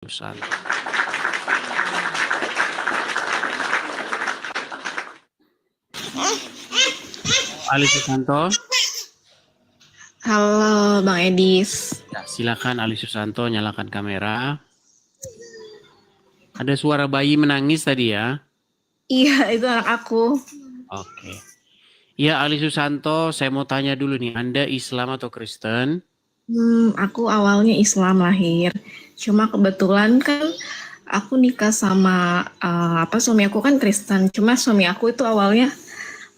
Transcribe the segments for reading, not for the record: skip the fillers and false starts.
Susanto. Ali Susanto. Halo Bang Edis. Ya, silakan Ali Susanto nyalakan kamera. Ada suara bayi menangis tadi ya? Iya, itu anak aku. Oke. Ya Ali Susanto, saya mau tanya dulu nih, Anda Islam atau Kristen? Aku awalnya Islam lahir. Cuma kebetulan kan aku nikah sama suami aku kan Kristen. Cuma suami aku itu awalnya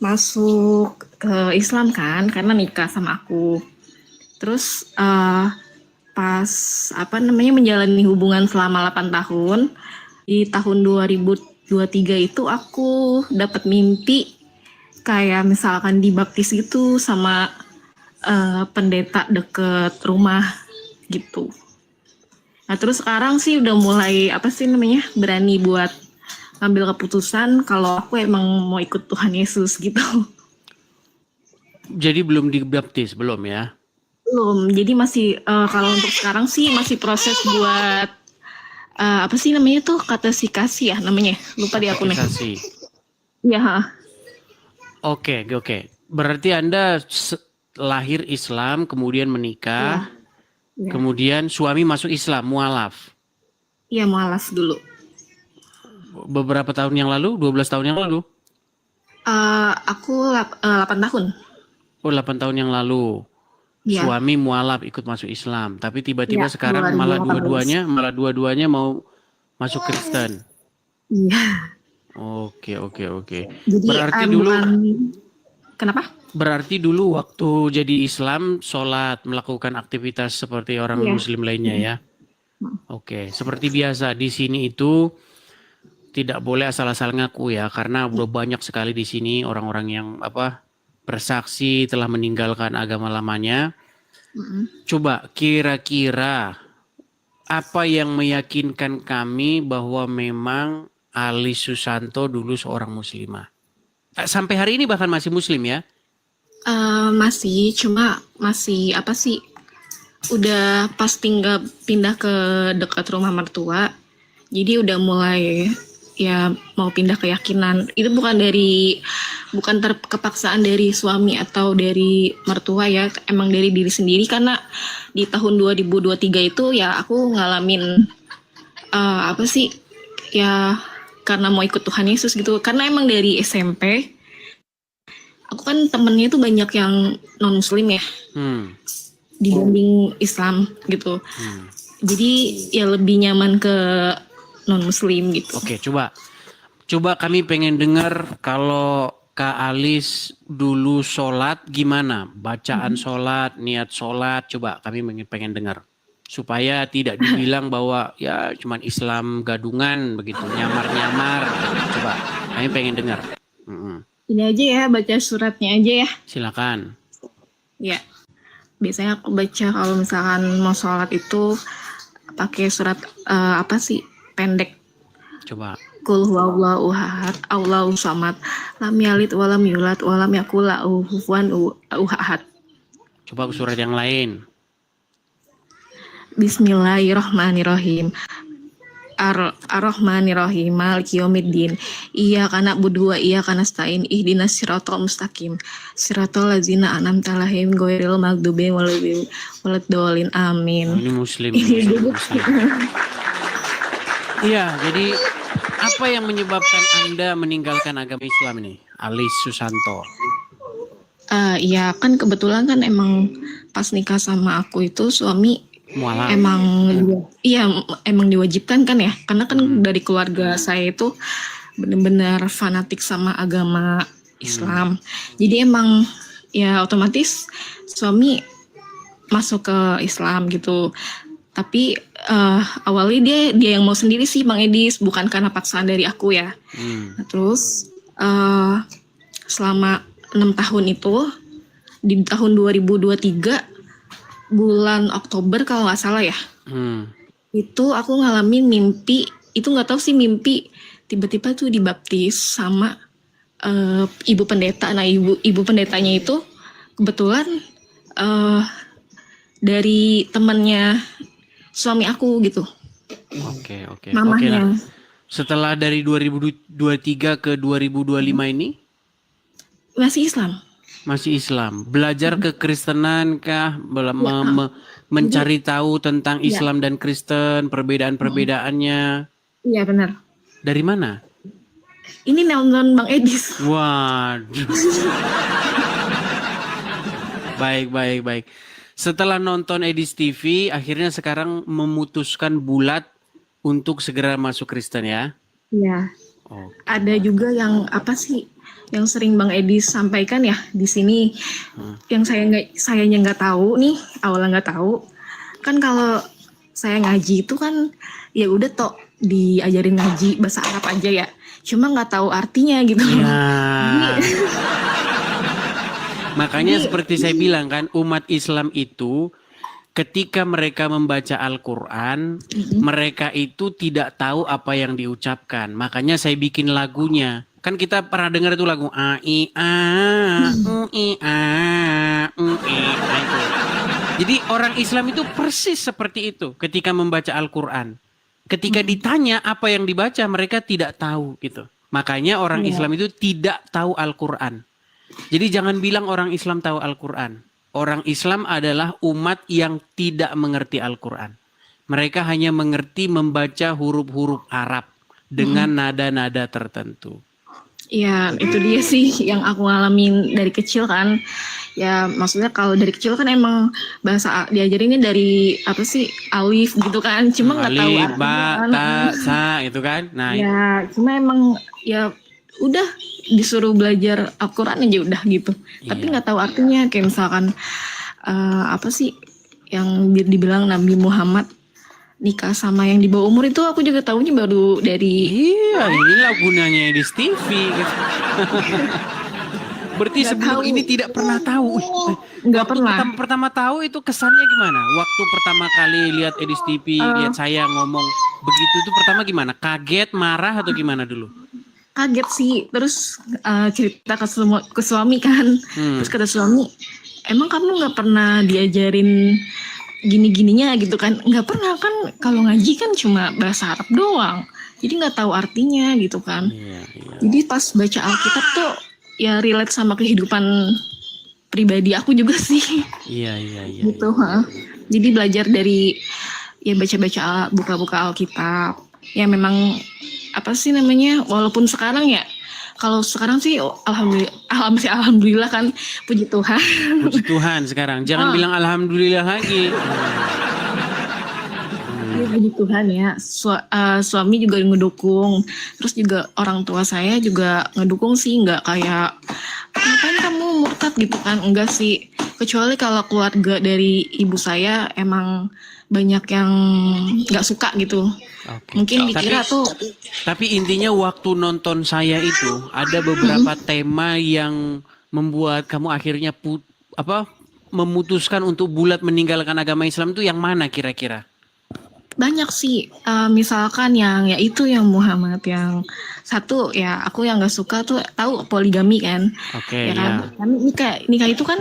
masuk ke Islam kan karena nikah sama aku. Terus pas menjalani hubungan selama 8 tahun, di tahun 2023 itu aku dapat mimpi kayak misalkan dibaptis gitu sama pendeta deket rumah gitu. Nah terus sekarang sih udah mulai berani buat ngambil keputusan kalau aku emang mau ikut Tuhan Yesus gitu. Jadi belum dibaptis, belum ya? Belum, jadi masih kalau untuk sekarang sih masih proses buat katesikasi ya namanya, lupa di aku nih. Katekisasi. Iya. Oke. Berarti Anda lahir Islam, kemudian menikah, Ya. kemudian suami masuk Islam, mualaf. Iya, mualaf dulu. Beberapa tahun yang lalu, 12 tahun yang lalu? Aku 8 tahun. Oh, 8 tahun yang lalu. Ya. Suami mualaf ikut masuk Islam, tapi tiba-tiba Ya, sekarang 2018. malah dua-duanya mau masuk Kristen. Iya. Oke. Jadi Berarti dulu kenapa? berarti dulu waktu jadi Islam sholat, melakukan aktivitas seperti orang Iya. Muslim lainnya ya. Oke, seperti biasa di sini itu tidak boleh asal-asal ngaku ya, karena udah banyak sekali di sini orang-orang yang bersaksi telah meninggalkan agama lamanya. Coba kira-kira apa yang meyakinkan kami bahwa memang Ali Susanto dulu seorang muslimah? Sampai hari ini bahkan masih muslim ya? Masih, cuma masih udah pas pindah ke dekat rumah mertua, jadi udah mulai ya mau pindah keyakinan. Itu bukan kepaksaan dari suami atau dari mertua ya, emang dari diri sendiri karena di tahun 2023 itu ya aku ngalamin ya karena mau ikut Tuhan Yesus gitu. Karena emang dari SMP aku kan temennya itu banyak yang non muslim ya, dibanding Islam gitu. Jadi ya lebih nyaman ke non muslim gitu. Oke, coba kami pengen dengar kalau Kak Alis dulu sholat gimana? Bacaan sholat, niat sholat, coba kami pengen dengar. Supaya tidak dibilang bahwa ya cuman Islam gadungan begitu, nyamar-nyamar. Coba kami pengen dengar. Ini aja ya, baca suratnya aja ya. Silakan. Ya, biasanya aku baca kalau misalkan mau sholat itu pakai surat pendek. Coba. Qul huwallahu ahad, Allahu samad, lam yalid walam yulad walam yakul lahu kufuwan ahad. Coba surat yang lain. Bismillahirrahmanirrahim. Ar-Rahmanirrahim. Maliki yaumiddin. Iyyaka na'budu wa iyyaka nasta'in. Ihdinas siratal mustaqim. Siratal ladzina an'amta 'alaihim ghairil maghdubi waladdallin. Amin. Oh, ini muslim. Iya, jadi apa yang menyebabkan Anda meninggalkan agama Islam ini, Ali Susanto? Iya kan kebetulan kan emang pas nikah sama aku itu suami mualaf. Emang diwajibkan kan ya, karena kan dari keluarga saya itu benar-benar fanatik sama agama Islam. Jadi emang ya otomatis suami masuk ke Islam gitu. Tapi awalnya dia yang mau sendiri sih Bang Edis, bukan karena paksaan dari aku ya. Nah, terus selama 6 tahun itu, di tahun 2023 bulan Oktober kalau nggak salah ya, itu aku ngalamin mimpi, itu nggak tahu sih mimpi, tiba-tiba tuh dibaptis sama ibu pendeta. Nah ibu pendetanya itu kebetulan dari temannya suami aku gitu. Oke, oke. Oke lah. mamahnya. Setelah dari 2023 ke 2025 ini Masih Islam. masih Islam. Belajar kekristenan kah? Ya, jadi Mencari tahu tentang ya, Islam dan Kristen, perbedaan-perbedaannya. iya benar. Dari mana? Ini nonton Bang Edis. Waduh. Baik, baik, baik. Setelah nonton Edis TV, akhirnya sekarang memutuskan bulat untuk segera masuk Kristen ya. Iya. Oke. Ada juga yang apa sih yang sering Bang Edis sampaikan ya di sini, yang sayanya nggak tahu nih, awalnya nggak tahu. Kan kalau saya ngaji itu kan ya udah tok diajarin ngaji bahasa Arab aja ya. Cuma nggak tahu artinya gitu. Ya. Makanya Jadi, seperti saya bilang kan, umat Islam itu ketika mereka membaca Al-Quran, mereka itu tidak tahu apa yang diucapkan. Makanya saya bikin lagunya. Kan kita pernah dengar itu lagu A I A U I A U I A itu. Jadi orang Islam itu persis seperti itu ketika membaca Al-Quran. Ketika ditanya apa yang dibaca, mereka tidak tahu gitu. Makanya orang Iya. Islam itu tidak tahu Al-Quran. Jadi jangan bilang orang Islam tahu Al-Quran. Orang Islam adalah umat yang tidak mengerti Al-Quran. Mereka hanya mengerti membaca huruf-huruf Arab dengan nada-nada tertentu. Iya, itu dia sih yang aku ngalamin dari kecil kan. Ya, maksudnya kalau dari kecil kan emang bahasa diajarinnya dari apa sih alif gitu kan. Cuma nggak tahu Alif, artinya ba, kan. ta, sa, itu kan. Nah, Ya, cuma emang ya udah disuruh belajar Al-Quran aja udah gitu. Tapi iya. nggak tahu artinya. Kayak misalkan apa sih yang dibilang Nabi Muhammad nikah sama yang di bawah umur itu aku juga tahunya baru dari Iya, inilah gunanya Edis TV. Gitu. Berarti nggak sebelum tahu. ini tidak pernah tahu. Nggak Waktu pernah. pertama tahu itu kesannya gimana? Waktu pertama kali lihat Edis TV, lihat saya ngomong begitu itu pertama gimana? Kaget, marah atau gimana dulu? Kaget sih, terus cerita ke suami kan, terus kata suami, emang kamu nggak pernah diajarin gini-gininya gitu kan? Nggak pernah kan, kalau ngaji kan cuma bahasa Arab doang, jadi nggak tahu artinya gitu kan. Iya, iya. Jadi pas baca Alkitab tuh ya relate sama kehidupan pribadi aku juga sih Iya, iya, iya. gitu. Ha. Jadi belajar dari ya baca-baca buka-buka Alkitab, ya memang apa sih namanya, walaupun sekarang ya, kalau sekarang sih alhamdulillah kan, puji Tuhan. Puji Tuhan sekarang. Jangan bilang alhamdulillah lagi. Ya, puji Tuhan ya, suami juga ngedukung, terus juga orang tua saya juga ngedukung sih, nggak kayak ngapain kamu murtad gitu kan, enggak sih, kecuali kalau keluarga dari ibu saya emang banyak yang nggak suka gitu. Oke. Mungkin dikira Tapi intinya waktu nonton saya itu ada beberapa tema yang membuat kamu akhirnya memutuskan untuk bulat meninggalkan agama Islam itu yang mana kira-kira? banyak sih. Misalkan yang ya itu yang Muhammad yang satu, ya aku yang nggak suka tuh tahu poligami kan. Oke, Ya kan, ya. kan nikah itu kan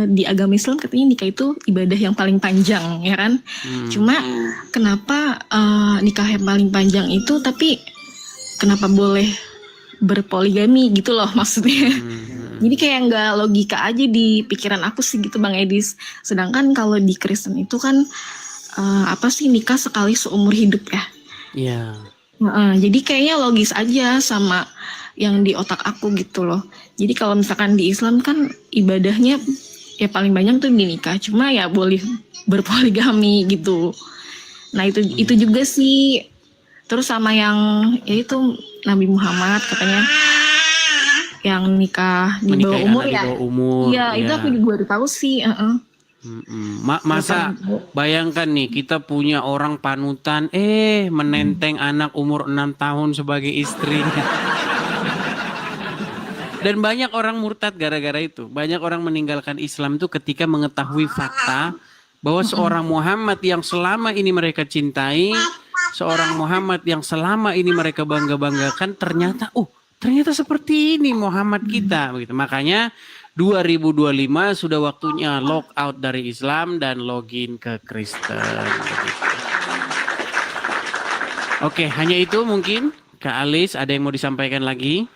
di agama Islam katanya nikah itu ibadah yang paling panjang ya kan. Cuma kenapa nikah yang paling panjang itu tapi kenapa boleh berpoligami gitu loh maksudnya. Jadi kayak nggak logika aja di pikiran aku sih gitu Bang Edis. Sedangkan kalau di Kristen itu kan apa sih nikah sekali seumur hidup ya. Iya. Jadi kayaknya logis aja sama yang di otak aku gitu loh. Jadi kalau misalkan di Islam kan ibadahnya ya paling banyak tuh di nikah, cuma ya boleh berpoligami gitu. Nah itu juga sih. Terus sama yang yaitu Nabi Muhammad katanya yang nikah di bawah Menikahi umur anak di ya. bawah umur. Iya, itu aku juga baru tahu sih. Masa bayangkan nih kita punya orang panutan menenteng anak umur 6 tahun sebagai istri. Dan banyak orang murtad gara-gara itu. Banyak orang meninggalkan Islam itu ketika mengetahui fakta bahwa seorang Muhammad yang selama ini mereka cintai, seorang Muhammad yang selama ini mereka bangga-banggakan, ternyata seperti ini Muhammad kita begitu. Makanya 2025 sudah waktunya lock out dari Islam dan login ke Kristen. Oke, hanya itu mungkin. Kak Alis, ada yang mau disampaikan lagi?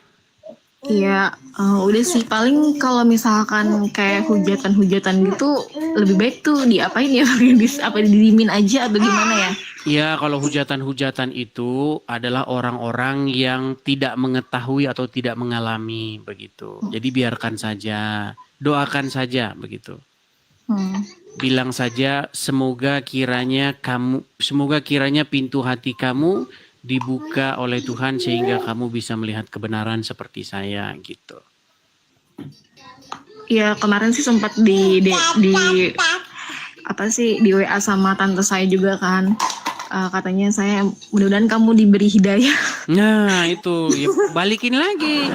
Iya, udah sih paling kalau misalkan kayak hujatan-hujatan gitu lebih baik tuh diapain ya? Apa didiemin aja atau gimana ya? Ya, kalau hujatan-hujatan itu adalah orang-orang yang tidak mengetahui atau tidak mengalami begitu. Jadi biarkan saja, doakan saja begitu. Hmm. Bilang saja semoga kiranya pintu hati kamu dibuka oleh Tuhan sehingga kamu bisa melihat kebenaran seperti saya gitu. Ya kemarin sih sempat di apa sih di WA sama tante saya juga kan. Katanya saya mudah-mudahan kamu diberi hidayah. Nah, itu ya, balikin lagi.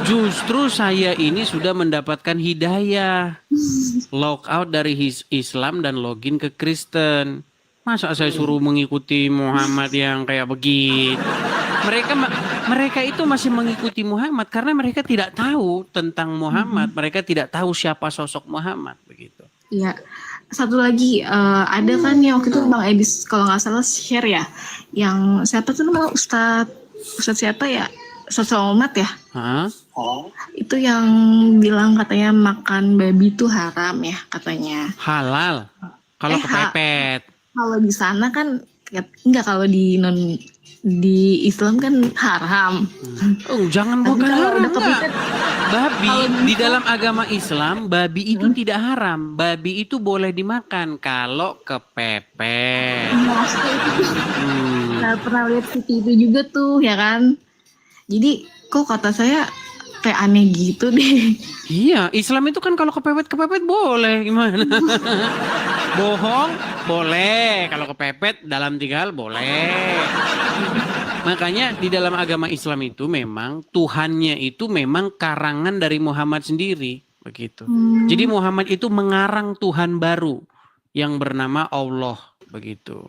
Justru saya ini sudah mendapatkan hidayah. Log out dari Islam dan login ke Kristen. Masa saya suruh mengikuti Muhammad yang kayak begitu? Mereka itu masih mengikuti Muhammad karena mereka tidak tahu tentang Muhammad. Mereka tidak tahu siapa sosok Muhammad begitu. Iya. Satu lagi ada kan yang waktu itu Bang Edis kalau nggak salah share ya, yang siapa tuh namanya Ustadz siapa ya? Ustadz Somad ya? Hah? Itu yang bilang katanya makan babi itu haram ya katanya. Halal. Kalau kepepet. Kalau di sana kan enggak, kalau di Islam kan haram. Oh, jangan Tapi bukan kalau haram udah enggak. kepepet, Babi kalau di dalam agama Islam, babi itu tidak haram. Babi itu boleh dimakan kalau kepepet. maksudnya itu pernah lihat TV itu juga tuh ya kan. Jadi kok kata saya kayak aneh gitu deh. Iya, Islam itu kan kalau kepepet boleh gimana? Bohong boleh, kalau kepepet dalam 3 hal boleh. Makanya di dalam agama Islam itu memang Tuhannya itu memang karangan dari Muhammad sendiri begitu. Jadi Muhammad itu mengarang Tuhan baru yang bernama Allah begitu.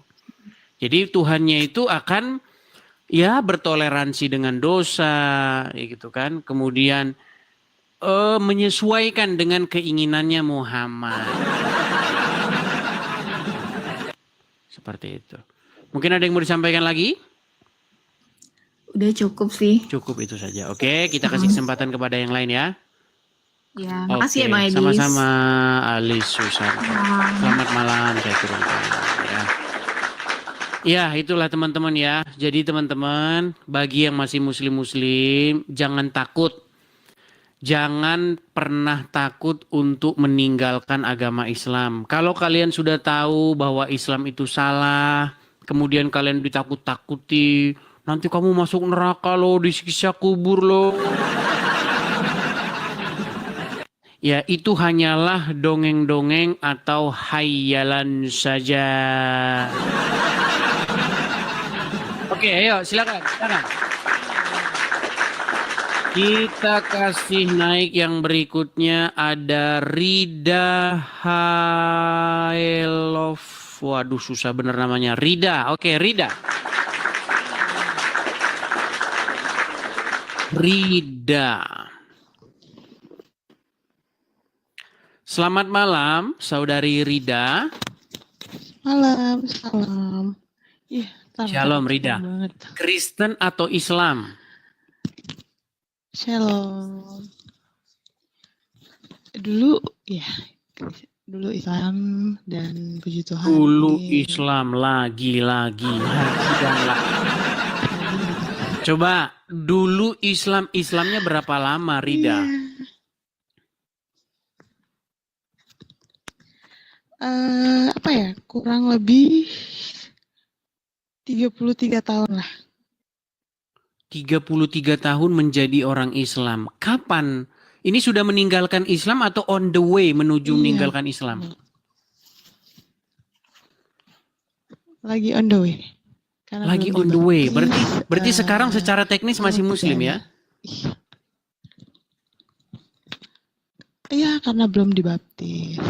Jadi Tuhannya itu akan ya bertoleransi dengan dosa gitu kan. Kemudian menyesuaikan dengan keinginannya Muhammad. Seperti itu. Mungkin ada yang mau disampaikan lagi? Udah cukup sih. Cukup itu saja. Oke, kita kasih kesempatan kepada yang lain ya. Ya, makasih ya Bang Edis. Sama-sama Alis Susan. Selamat malam, saya turunkan ya. Ya, itulah teman-teman ya. Jadi teman-teman, bagi yang masih muslim-muslim, jangan takut. Jangan pernah takut untuk meninggalkan agama Islam. Kalau kalian sudah tahu bahwa Islam itu salah, kemudian kalian ditakut-takuti, nanti kamu masuk neraka loh, disiksa kubur loh. Ya, itu hanyalah dongeng-dongeng atau hayalan saja. Oke, ayo silakan. Kita kasih naik yang berikutnya, ada Rida Hailov. Waduh, susah bener namanya. Rida. Oke, Rida. Selamat malam, Saudari Rida. Malam, salam. Shalom Rida. Kristen atau Islam? Shalom. Dulu Islam dan puji Tuhan. Dulu Islam lagi dan lagi. Coba dulu Islamnya berapa lama, Rida? Kurang lebih 33 tahun lah. 33 tahun menjadi orang Islam. Kapan? Ini sudah meninggalkan Islam atau on the way menuju meninggalkan Islam? Lagi on the way. Lagi on the way. Berarti sekarang secara teknis masih muslim ya? Iya, karena belum dibaptis.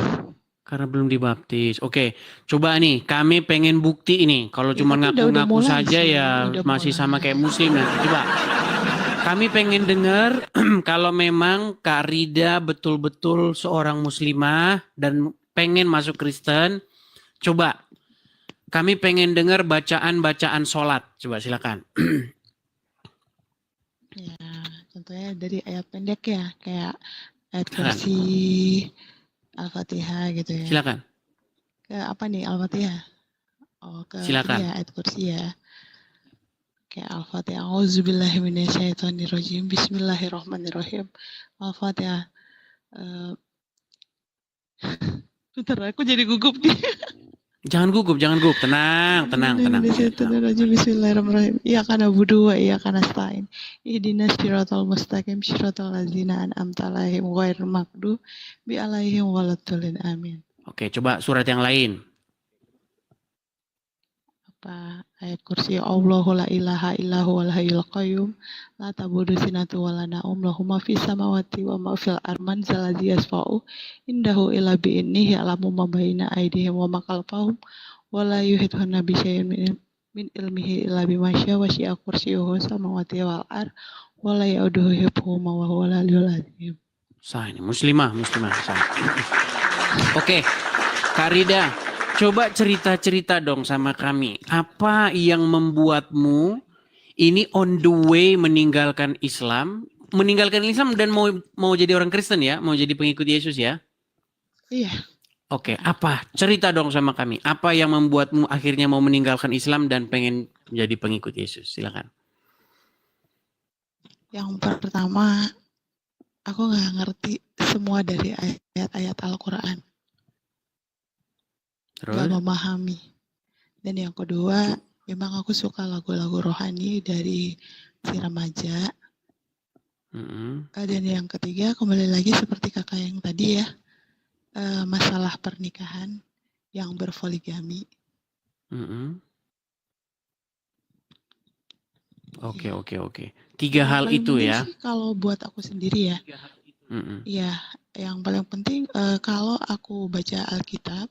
Oke, coba nih, kami pengen bukti ini. Kalau cuma ngaku-ngaku saja ya masih sama kayak muslim nanti. Coba. Kami pengen dengar kalau memang Kak Rida betul-betul seorang muslimah dan pengen masuk Kristen. Coba Kami pengen dengar bacaan-bacaan sholat. Coba silakan. Ya, contohnya dari ayat pendek ya, kayak ayat Silakan. kursi, Al-Fatihah gitu ya. Silakan. Ke apa nih Al-Fatihah? Oh, ke ini Silakan. ya ayat kursi ya. Kayak Al-Fatihah. Auzubillahi minasyaitonirrajim. Bismillahirrahmanirrahim. Al-Fatihah. Eh, Bentar, aku jadi gugup nih. Jangan gugup. Tenang. Bismillahirrahmanirrahim. Bismillahirrahmanirrahim. Iyaka na'budu wa iyaka nasta'in. Ihdinas siratal mustaqim siratal ladzina an'amta 'alaihim ghairil maghdubi 'alaihim waladdallin. Amin. Oke, coba surat yang lain. Apa ayat kursi Allahu la ilaha illahu wal hayyul qayyum la tabudu sinatu wala naum lahu ma fis samawati wa ma fil arman zalazi yasfa'u indahu illa bi innihi alamu ma baina aydihim wa ma khalfahum wa la yuhituna bi syai'in min ilmihi illa bima syaa wa syi'a kursiyyuhu samawati wal ard wa la ya'uduhu hifdhuhuma wa huwal aliyyul azim. Sah ini muslimah. Sah. Oke, Kak Rida, coba cerita-cerita dong sama kami. Apa yang membuatmu ini on the way meninggalkan Islam dan mau jadi orang Kristen ya, mau jadi pengikut Yesus ya? Iya. Oke, apa? Cerita dong sama kami. Apa yang membuatmu akhirnya mau meninggalkan Islam dan pengen menjadi pengikut Yesus? Silakan. Yang pertama, aku nggak ngerti semua dari ayat-ayat Al-Quran. Terus? Gak memahami. Dan yang kedua, memang aku suka lagu-lagu rohani dari si remaja. Dan yang ketiga, kembali lagi seperti kakak yang tadi ya, masalah pernikahan yang berpoligami. Oke. Tiga hal itu ya. Sih, kalau buat aku sendiri ya, ya yang paling penting kalau aku baca Alkitab,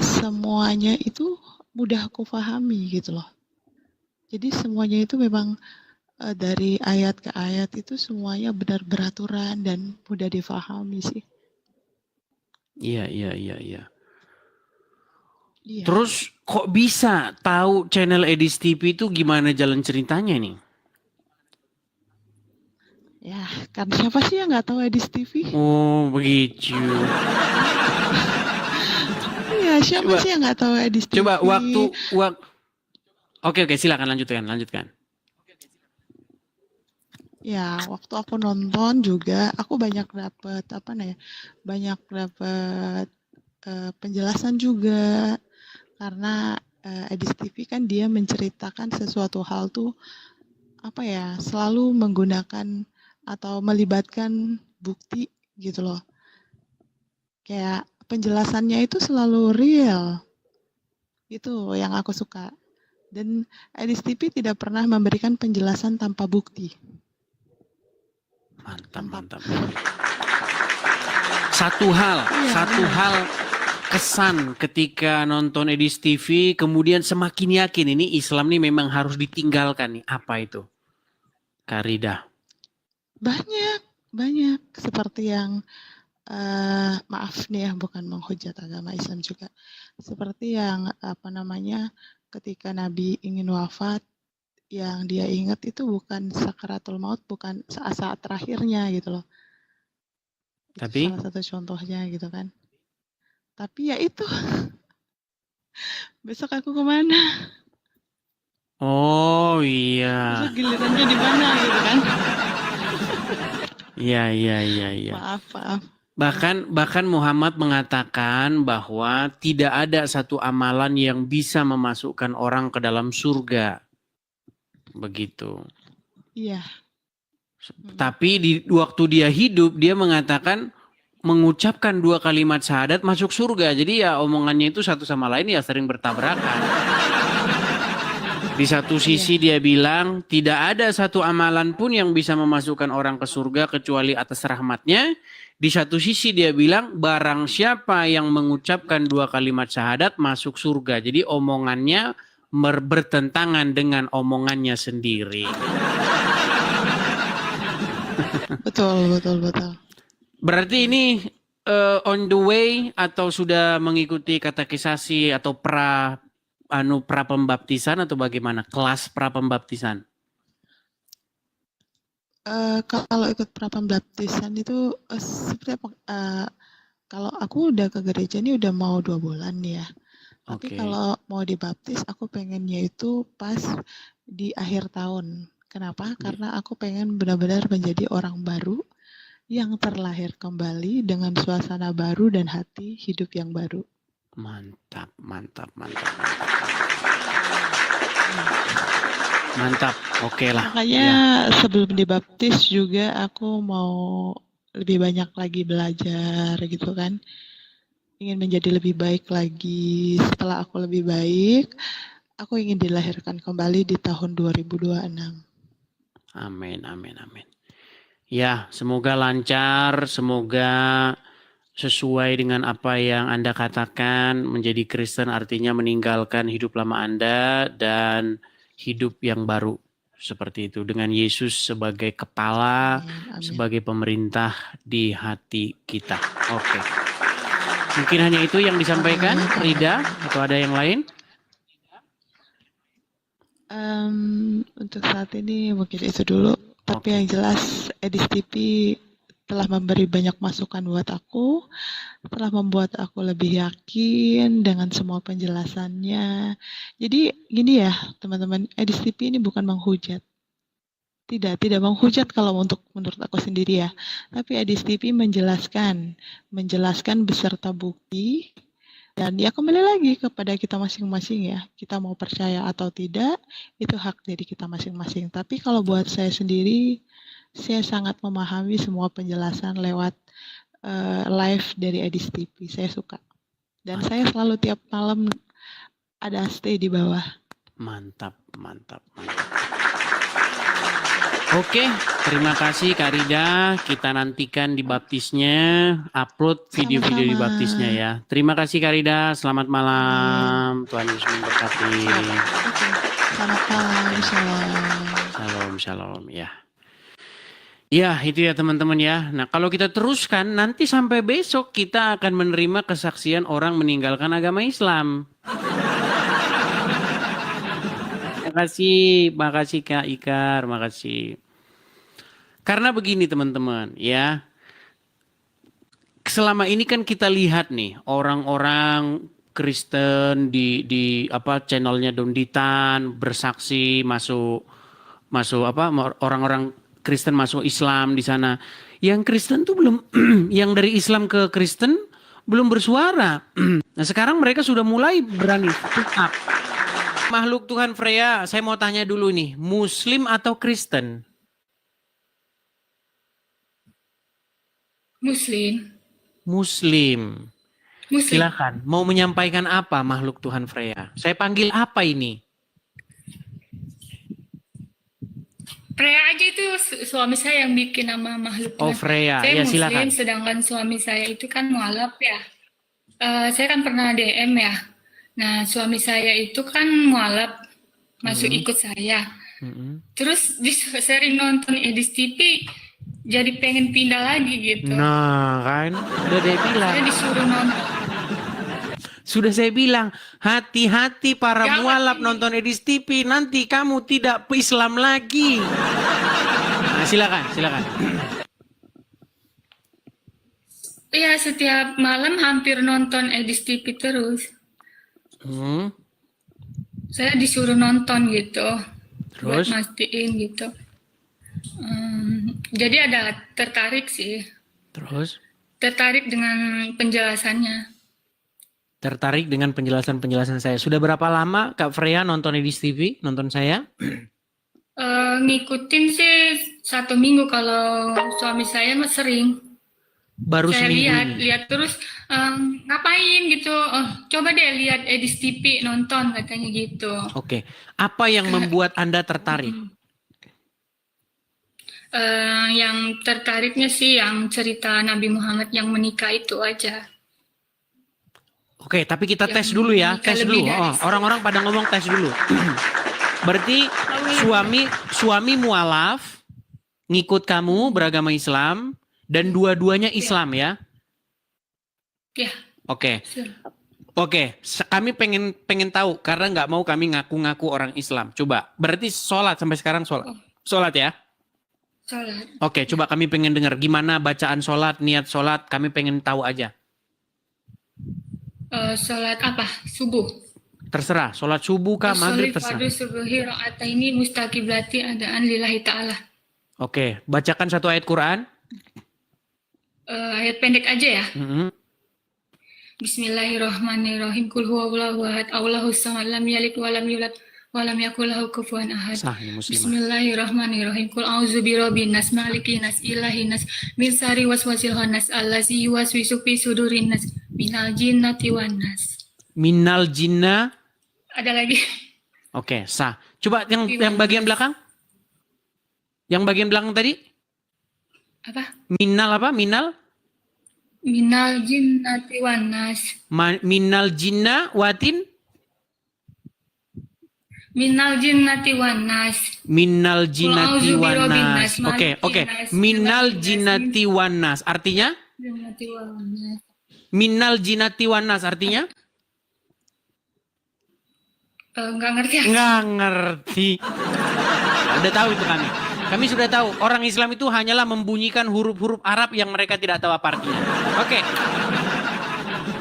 semuanya itu mudah aku pahami gitu loh. Jadi semuanya itu memang dari ayat ke ayat itu semuanya benar beraturan dan mudah difahami sih. Iya. Terus kok bisa tahu channel Edis TV itu gimana jalan ceritanya nih? Ya, kan siapa sih yang nggak tahu Edis TV? Oh, begitu. Iya, siapa sih yang nggak tahu Edis TV? Coba Oke, silakan lanjutkan. Ya, waktu aku nonton juga, aku banyak dapet penjelasan juga, karena Edis TV kan dia menceritakan sesuatu hal tuh selalu menggunakan atau melibatkan bukti gitu loh. Kayak penjelasannya itu selalu real. Itu yang aku suka. Dan Edis TV tidak pernah memberikan penjelasan tanpa bukti. Mantap. Satu hal kesan ketika nonton Edis TV, kemudian semakin yakin ini Islam nih memang harus ditinggalkan nih. Apa itu? Kak Rida. Banyak seperti yang maaf nih ya, bukan menghujat agama Islam juga. Seperti yang ketika Nabi ingin wafat, yang dia ingat itu bukan sakaratul maut, bukan saat-saat terakhirnya gitu loh. Tapi salah satu contohnya gitu kan. Tapi ya itu, besok aku kemana? Oh iya. Besok gilirannya di mana gitu kan? Iya. Maaf. Bahkan Muhammad mengatakan bahwa tidak ada satu amalan yang bisa memasukkan orang ke dalam surga. Begitu. Iya. Tapi di waktu dia hidup, dia mengatakan mengucapkan 2 kalimat syahadat masuk surga. Jadi ya omongannya itu satu sama lain ya sering bertabrakan. Di satu sisi dia bilang tidak ada satu amalan pun yang bisa memasukkan orang ke surga kecuali atas rahmatnya. Di satu sisi dia bilang barang siapa yang mengucapkan 2 kalimat syahadat masuk surga. Jadi omongannya bertentangan dengan omongannya sendiri. Betul. Berarti ini on the way atau sudah mengikuti katekisasi atau pra pembaptisan atau bagaimana? Kelas pra pembaptisan? Kalau ikut pra-pembaptisan itu seperti apa? Kalau aku udah ke gereja ini udah mau 2 bulan ya. Tapi Oke. kalau mau dibaptis, aku pengennya itu pas di akhir tahun. Kenapa? Karena aku pengen benar-benar menjadi orang baru yang terlahir kembali dengan suasana baru dan hati hidup yang baru. Mantap, mantap, mantap, mantap. Mantap, oke lah. Makanya sebelum dibaptis juga aku mau lebih banyak lagi belajar gitu kan. Ingin menjadi lebih baik lagi. Setelah aku lebih baik, aku ingin dilahirkan kembali di tahun 2026. Amin, amin, amin. Ya, semoga lancar, semoga sesuai dengan apa yang Anda katakan. Menjadi Kristen artinya meninggalkan hidup lama Anda dan hidup yang baru. Seperti itu, dengan Yesus sebagai kepala, Amin, amin. sebagai pemerintah di hati kita. Oke. Mungkin hanya itu yang disampaikan, Rida, atau ada yang lain? Untuk saat ini mungkin itu dulu. Tapi yang jelas Edis TV telah memberi banyak masukan buat aku, telah membuat aku lebih yakin dengan semua penjelasannya. Jadi gini ya teman-teman, Edis TV ini bukan menghujat. Tidak menghujat kalau menurut aku sendiri ya. Tapi Edis TV menjelaskan beserta bukti. Dan ya kembali lagi kepada kita masing-masing ya. Kita mau percaya atau tidak, itu hak dari kita masing-masing. Tapi kalau buat saya sendiri, saya sangat memahami semua penjelasan lewat live dari Edis TV. Saya suka. Dan saya selalu tiap malam ada stay di bawah. Mantap, mantap, mantap. Oke, terima kasih Kak Rida. Kita nantikan dibaptisnya, upload video-video dibaptisnya ya. Terima kasih Kak Rida. Selamat malam. Tuhan Yesus memberkati. Selamat malam. Shalom. Shalom, shalom ya. Ya, itu ya teman-teman ya. Nah, kalau kita teruskan nanti sampai besok kita akan menerima kesaksian orang meninggalkan agama Islam. Makasih Kak Ikar, makasih. Karena begini teman-teman ya, selama ini kan kita lihat nih orang-orang Kristen di apa channelnya Donditan bersaksi masuk apa orang-orang Kristen masuk Islam di sana. Yang Kristen tuh belum, yang dari Islam ke Kristen belum bersuara. Nah sekarang mereka sudah mulai berani speak up. Makhluk Tuhan Freya, saya mau tanya dulu nih, Muslim atau Kristen? Muslim. Silakan, mau menyampaikan apa makhluk Tuhan Freya? Saya panggil apa ini? Freya aja itu suami saya yang bikin nama makhluk Tuhan. Oh Freya, saya ya Muslim, silakan. sedangkan suami saya itu kan mualaf ya. Saya kan pernah DM ya. Nah suami saya itu kan mualaf, masuk ikut saya. Terus sering nonton Edis TV, jadi pengen pindah lagi gitu. Nah kan, udah dia bilang. Saya disuruh nonton. Sudah saya bilang, hati-hati para Jangan mualaf ini. nonton Edis TV, nanti kamu tidak Islam lagi. Nah, silakan. Iya, setiap malam hampir nonton Edis TV terus. Saya disuruh nonton gitu. Terus? Buat mastiin gitu. Jadi ada tertarik sih. Terus? Tertarik dengan penjelasannya. Tertarik dengan penjelasan-penjelasan saya. Sudah berapa lama Kak Freya nonton Edis TV, nonton saya? Ngikutin sih 1 minggu, kalau suami saya mah sering. Baru Saya seminggu ini. lihat terus, ngapain gitu. Coba deh lihat Edis TV, nonton katanya gitu. Oke. Apa yang membuat Anda tertarik? Yang tertariknya sih yang cerita Nabi Muhammad yang menikah itu aja. Oke, tapi kita tes dulu ya. menikah Tes lebih dulu. dari Oh, orang-orang pada ngomong tes dulu. Berarti suami mualaf, ngikut kamu beragama Islam, dan dua-duanya Islam ya? Ya, Oke. siap. Oke, kami pengen tahu karena nggak mau kami ngaku-ngaku orang Islam. Coba, berarti sholat sampai sekarang sholat, Oh, sholat ya? sholat. Oke, coba kami pengen dengar gimana bacaan sholat, niat sholat, kami pengen tahu aja. Sholat apa? Subuh. Terserah, sholat subuh kah, maghrib terserah. Fardu subuhi ra'ataini mustaqiblati adaan lillahi ta'ala. Oke, bacakan satu ayat Quran. Ayat pendek aja ya. Mhm. Bismillahirrahmanirrahim. Qul huwallahu ahad, Allahus samad, lam yalid wa lam yulad wa lam yakul lahu kufuwan ahad. Sah ini muslimah. Bismillahirrahmanirrahim. Qul a'udzu birabbin nas, malikin nas, ilahin nas, min syarri waswasil khannas, allazi yuwaswisu fi sudurin nas, minal jinnati wan nas. Minal jinna. Ada lagi. Oke, sah. Coba yang bagian belakang. Yang bagian belakang tadi. Apa? Minal apa? Minal? Minal jinnati wan nas. Minal jinna watin? Minal jinnati wan nas. Minal jinati Qul a'udzu birabbin wanas. nas, Oke, malikin oke. nas, Minal ilahin nas, jinati wanas. Artinya? Jinnati wan nas. Minal jinati wanas. Artinya? Enggak ngerti. Nggak ngerti. Udah tahu itu kami. Kami sudah tahu. Orang Islam itu hanyalah membunyikan huruf-huruf Arab yang mereka tidak tahu apa artinya. Oke.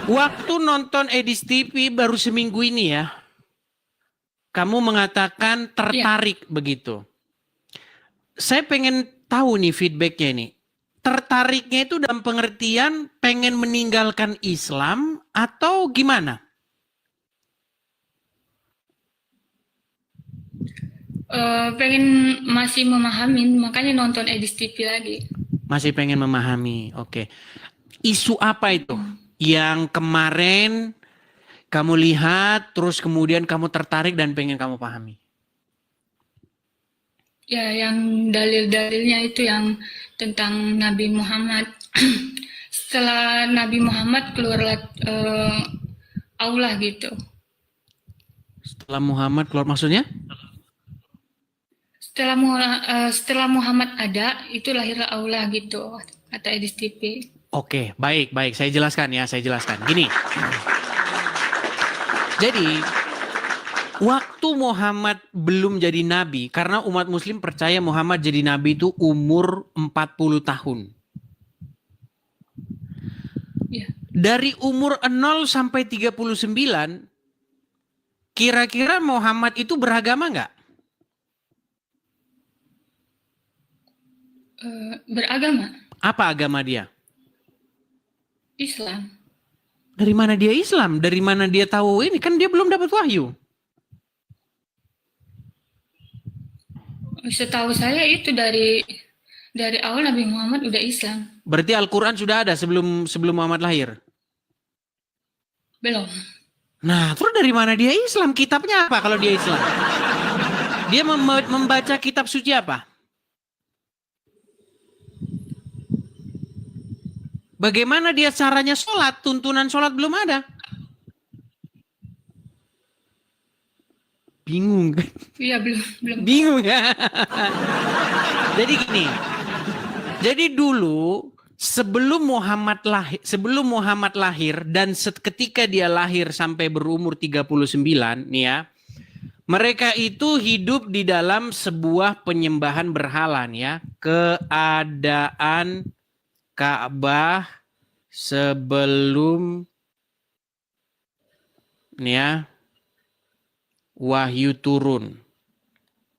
Waktu nonton Edis TV baru seminggu ini ya. Kamu mengatakan tertarik begitu. Saya pengen tahu nih feedbacknya ini. Tertariknya itu dalam pengertian pengen meninggalkan Islam atau gimana? Pengen masih memahamin, makanya nonton Edis TV lagi. Masih pengen memahami. Oke. Isu apa itu? Yang kemarin kamu lihat, terus kemudian kamu tertarik dan pengen kamu pahami. Ya, yang dalil-dalilnya itu yang tentang Nabi Muhammad. Setelah Nabi Muhammad keluarlah Allah gitu. Setelah Muhammad keluar maksudnya? Setelah Muhammad ada, itu lahirlah Allah gitu, kata Edis TV. Oke, baik. Saya jelaskan ya, Gini. Jadi, waktu Muhammad belum jadi nabi, karena umat muslim percaya Muhammad jadi nabi itu umur 40 tahun. Ya. Dari umur 0 sampai 39, kira-kira Muhammad itu beragama nggak? Beragama Apa agama dia? Islam. Dari mana dia Islam? Dari mana dia tahu ini? Kan dia belum dapat wahyu. Setahu saya itu dari awal Nabi Muhammad udah Islam. Berarti Al-Quran sudah ada sebelum Muhammad lahir? Belum. Nah, terus dari mana dia Islam? Kitabnya apa kalau dia Islam? Dia membaca kitab suci apa? Bagaimana dia caranya sholat? Tuntunan sholat belum ada. Bingung kan? Iya, belum. Bingung ya. Jadi gini. Jadi dulu sebelum Muhammad lahir dan ketika dia lahir sampai berumur 39 nih ya. Mereka itu hidup di dalam sebuah penyembahan berhala nih ya. Keadaan Ka'bah sebelum nih ya wahyu turun.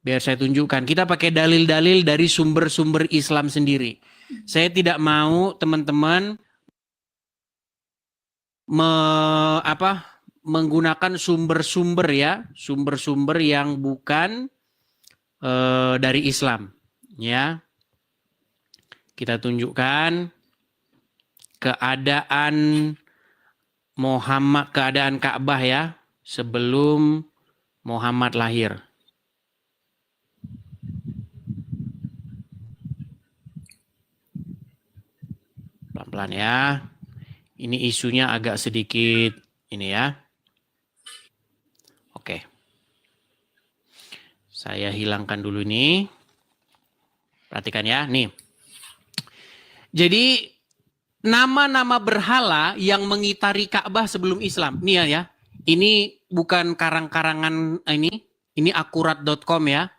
Biar saya tunjukkan. Kita pakai dalil-dalil dari sumber-sumber Islam sendiri. Saya tidak mau teman-teman menggunakan sumber-sumber ya, sumber-sumber yang bukan dari Islam, ya. Kita tunjukkan keadaan keadaan Ka'bah ya sebelum Muhammad lahir. Pelan-pelan ya. Ini isunya agak sedikit ini ya. Oke. Saya hilangkan dulu ini. Perhatikan ya, nih. Jadi nama-nama berhala yang mengitari Ka'bah sebelum Islam. Nih ya, ini bukan karang-karangan ini akurat.com ya.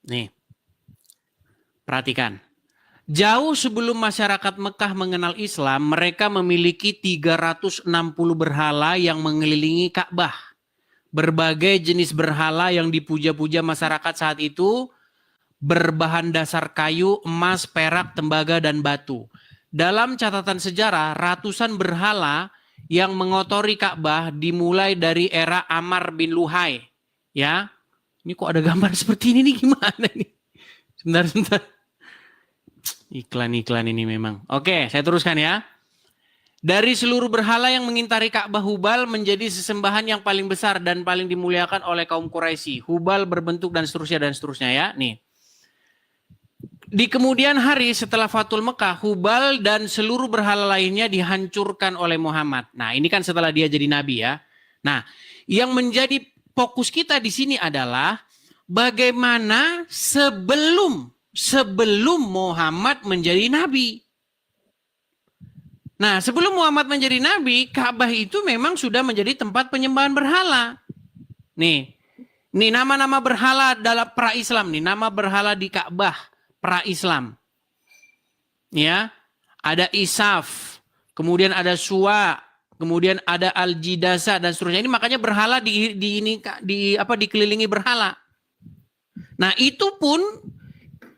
Nih, perhatikan. Jauh sebelum masyarakat Mekah mengenal Islam, mereka memiliki 360 berhala yang mengelilingi Ka'bah. Berbagai jenis berhala yang dipuja-puja masyarakat saat itu berbahan dasar kayu, emas, perak, tembaga, dan batu. Dalam catatan sejarah, ratusan berhala yang mengotori Ka'bah dimulai dari era Amr bin Luhai. Ya, ini kok ada gambar seperti ini nih, gimana nih? Sebentar. Iklan-iklan ini memang. Oke, saya teruskan ya. Dari seluruh berhala yang mengintari Ka'bah, Hubal menjadi sesembahan yang paling besar dan paling dimuliakan oleh kaum Quraisy. Hubal berbentuk dan seterusnya ya. Nih. Di kemudian hari setelah Fathul Mekah, Hubal dan seluruh berhala lainnya dihancurkan oleh Muhammad. Nah, ini kan setelah dia jadi nabi ya. Nah, yang menjadi fokus kita di sini adalah bagaimana sebelum Muhammad menjadi nabi. Nah, sebelum Muhammad menjadi nabi, Ka'bah itu memang sudah menjadi tempat penyembahan berhala. Nih nama-nama berhala dalam pra-Islam nih, nama berhala di Ka'bah pra-Islam. Ya, ada Isaf, kemudian ada Suwa, kemudian ada Al-Jidasa dan seterusnya. Ini makanya berhala dikelilingi berhala. Nah, itu pun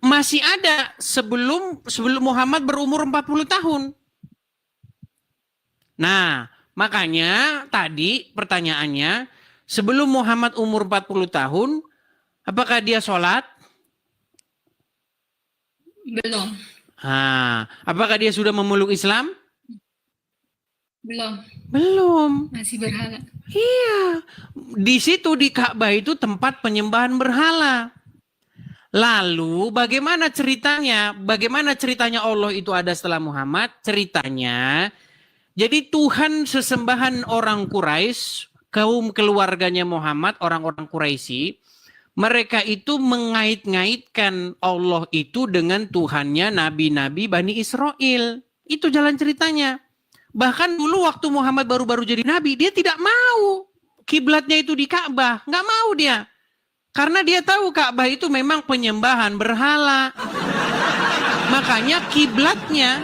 masih ada sebelum Muhammad berumur 40 tahun. Nah, makanya tadi pertanyaannya, sebelum Muhammad umur 40 tahun, apakah dia sholat? Belum. Apakah dia sudah memeluk Islam? Belum. Masih berhala. Iya. Di situ di Ka'bah itu tempat penyembahan berhala. Lalu bagaimana ceritanya? Bagaimana ceritanya Allah itu ada setelah Muhammad? Ceritanya, jadi Tuhan sesembahan orang Quraisy, kaum keluarganya Muhammad, orang-orang Quraisy, mereka itu mengait-ngaitkan Allah itu dengan Tuhannya nabi-nabi Bani Israel. Itu jalan ceritanya. Bahkan dulu waktu Muhammad baru-baru jadi nabi, dia tidak mau kiblatnya itu di Ka'bah. Nggak mau dia. Karena dia tahu Ka'bah itu memang penyembahan berhala. Makanya kiblatnya,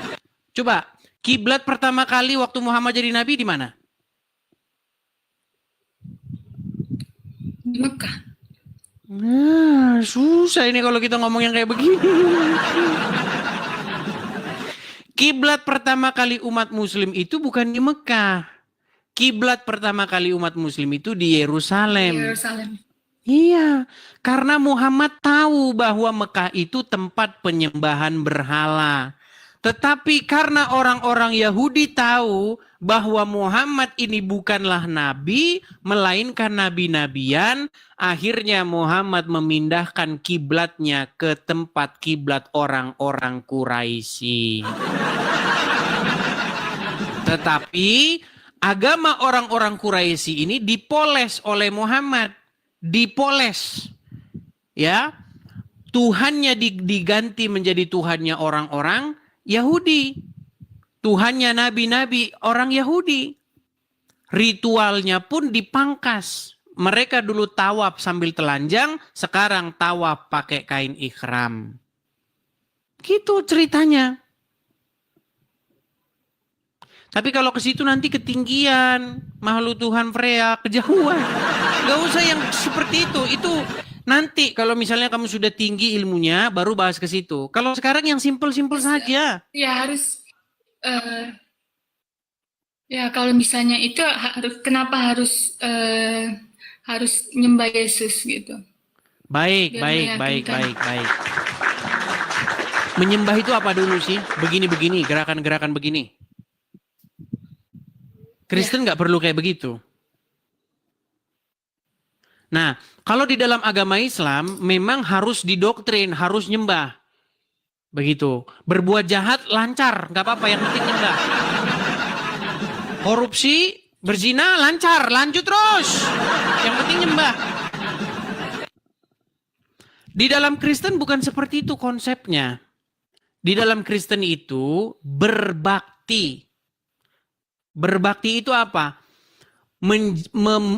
coba, kiblat pertama kali waktu Muhammad jadi nabi di mana? Di Mekah. Nah, susah ini kalau kita ngomong yang kayak begini. Kiblat pertama kali umat muslim itu bukan di Mekah. Kiblat pertama kali umat muslim itu di Yerusalem. Iya, karena Muhammad tahu bahwa Mekah itu tempat penyembahan berhala. Tetapi karena orang-orang Yahudi tahu bahwa Muhammad ini bukanlah nabi, melainkan nabi-nabian, akhirnya Muhammad memindahkan kiblatnya ke tempat kiblat orang-orang Quraisy. Tetapi agama orang-orang Quraisy ini dipoles oleh Muhammad. Dipoles, ya, Tuhannya diganti menjadi Tuhannya orang-orang Yahudi, Tuhannya nabi-nabi orang Yahudi, ritualnya pun dipangkas. Mereka dulu tawaf sambil telanjang, sekarang tawaf pakai kain ihram. Gitu ceritanya. Tapi kalau ke situ nanti ketinggian, makhluk Tuhan Freya, kejauhan. Gak usah yang seperti itu. Itu nanti kalau misalnya kamu sudah tinggi ilmunya, baru bahas ke situ. Kalau sekarang yang simpel-simpel saja. Ya harus, ya kalau misalnya itu kenapa harus nyembah Yesus gitu? Baik. Menyembah itu apa dulu sih? Begini-begini, gerakan-gerakan begini. Kristen nggak perlu kayak begitu. Nah, kalau di dalam agama Islam memang harus didoktrin, harus nyembah. Begitu. Berbuat jahat lancar, nggak apa-apa, yang penting nyembah. Korupsi, berzina lancar, lanjut terus. Yang penting nyembah. Di dalam Kristen bukan seperti itu konsepnya. Di dalam Kristen itu berbakti berbakti. Berbakti itu apa?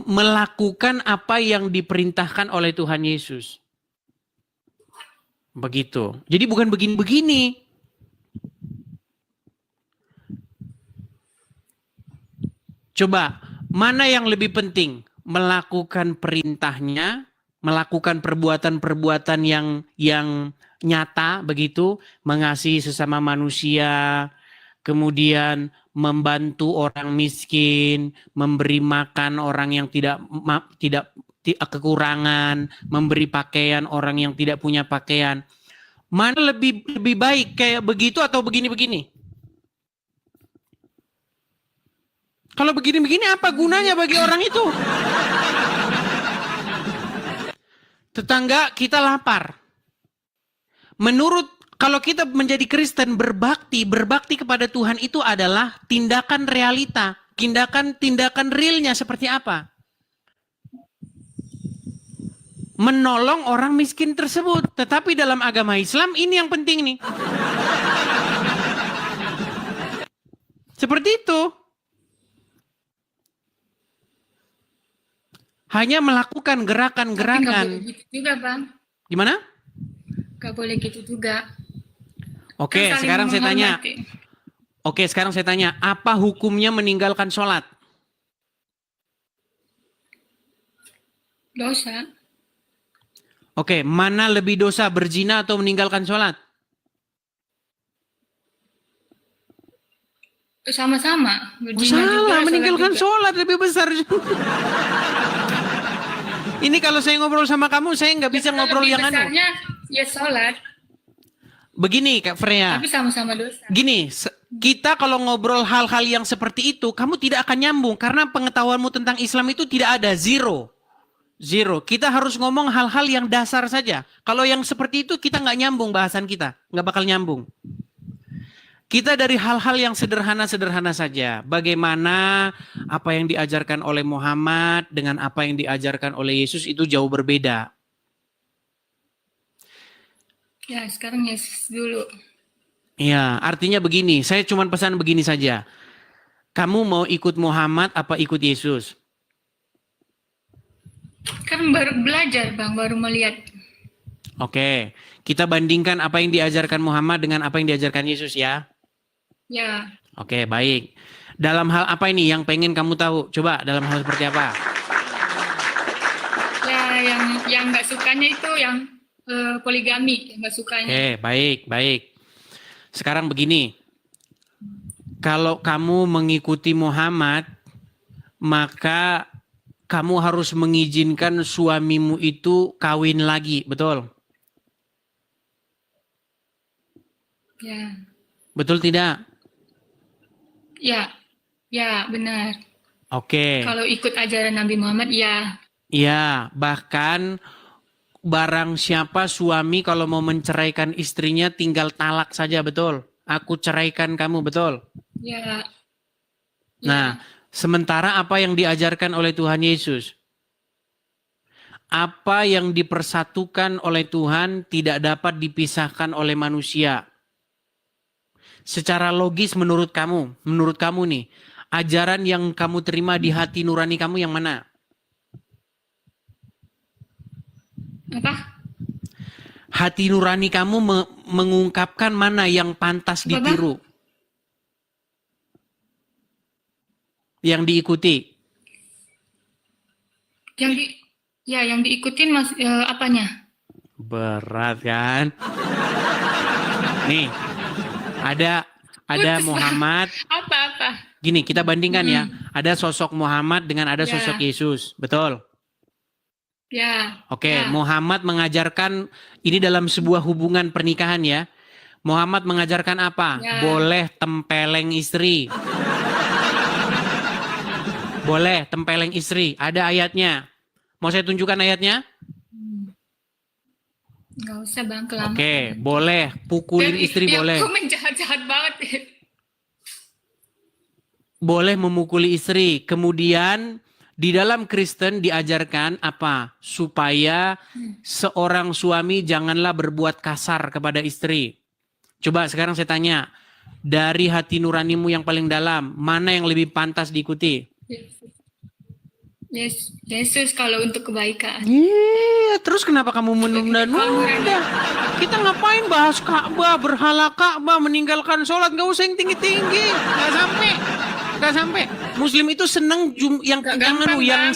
Melakukan apa yang diperintahkan oleh Tuhan Yesus. Begitu. Jadi bukan begini-begini. Coba, mana yang lebih penting? Melakukan perintahnya, melakukan perbuatan-perbuatan yang nyata, begitu, mengasihi sesama manusia, kemudian membantu orang miskin, memberi makan orang yang tidak kekurangan, memberi pakaian orang yang tidak punya pakaian. Mana lebih baik, kayak begitu atau begini-begini? Kalau begini-begini apa gunanya bagi orang itu? Tetangga kita lapar. Kalau kita menjadi Kristen, berbakti kepada Tuhan itu adalah tindakan realita, tindakan realnya seperti apa? Menolong orang miskin tersebut. Tetapi dalam agama Islam ini yang penting nih. Seperti itu. Hanya melakukan gerakan-gerakan. Nggak boleh gitu juga, Bang. Gimana? Gak boleh gitu juga. Oke, Kan saling sekarang saya tanya. menghormati. Oke, sekarang saya tanya, apa hukumnya meninggalkan sholat? Dosa. Oke, mana lebih dosa, berzina atau meninggalkan sholat? Sama-sama. Berzina Salah, juga, meninggalkan sholat sholat lebih besar. Ini kalau saya ngobrol sama kamu, saya nggak bisa juga. ngobrol Lebih yang anu. besarnya, ya sholat. Begini Kak Freya, Tapi sama-sama dosa. gini, kita kalau ngobrol hal-hal yang seperti itu, kamu tidak akan nyambung. Karena pengetahuanmu tentang Islam itu tidak ada, zero. Kita harus ngomong hal-hal yang dasar saja. Kalau yang seperti itu kita nggak nyambung bahasan kita, nggak bakal nyambung. Kita dari hal-hal yang sederhana-sederhana saja. Bagaimana apa yang diajarkan oleh Muhammad dengan apa yang diajarkan oleh Yesus itu jauh berbeda. Ya, sekarang Yesus dulu. Ya, artinya begini, saya cuma pesan begini saja. Kamu mau ikut Muhammad apa ikut Yesus? Kan baru belajar, Bang, baru melihat. Oke, kita bandingkan apa yang diajarkan Muhammad dengan apa yang diajarkan Yesus ya. Ya, Oke, baik. Dalam hal apa ini yang pengen kamu tahu? Coba dalam hal seperti apa? ya yang nggak sukanya itu yang poligami, yang nggak sukanya. Oke, baik. Sekarang begini. Kalau kamu mengikuti Muhammad, maka kamu harus mengizinkan suamimu itu kawin lagi, betul? Ya, Betul tidak? ya benar. Oke. Kalau ikut ajaran Nabi Muhammad, ya. Ya, bahkan barang siapa suami kalau mau menceraikan istrinya tinggal talak saja, betul? Aku ceraikan kamu, betul? Ya. Nah, sementara apa yang diajarkan oleh Tuhan Yesus? Apa yang dipersatukan oleh Tuhan tidak dapat dipisahkan oleh manusia. Secara logis menurut kamu nih, ajaran yang kamu terima di hati nurani kamu yang mana? Apa? Hati nurani kamu mengungkapkan mana yang pantas ditiru, yang diikuti. Yang diikutin apanya? Berat kan? Nih, ada Putus, Muhammad. Apa? Gini, kita bandingkan ya. Ada sosok Muhammad dengan ada Ya. sosok Yesus, betul? Ya. Oke, Ya. Muhammad mengajarkan ini dalam sebuah hubungan pernikahan ya. Muhammad mengajarkan apa? Ya. Boleh tempeleng istri. Boleh tempeleng istri. Ada ayatnya. Mau saya tunjukkan ayatnya? Nggak usah, Bang, kelamaan. Oke, boleh pukulin istri, boleh. Komen jahat-jahat banget. Boleh memukuli istri. Kemudian di dalam Kristen diajarkan apa? Supaya seorang suami janganlah berbuat kasar kepada istri. Coba sekarang saya tanya, dari hati nuranimu yang paling dalam, mana yang lebih pantas diikuti? Yesus kalau untuk kebaikan. Iya, terus kenapa kamu menunda-nunda? Kita ngapain bahas Ka'bah, berhala Ka'bah, meninggalkan sholat, nggak usah yang tinggi-tinggi, nggak sampai. Muslim itu seneng yang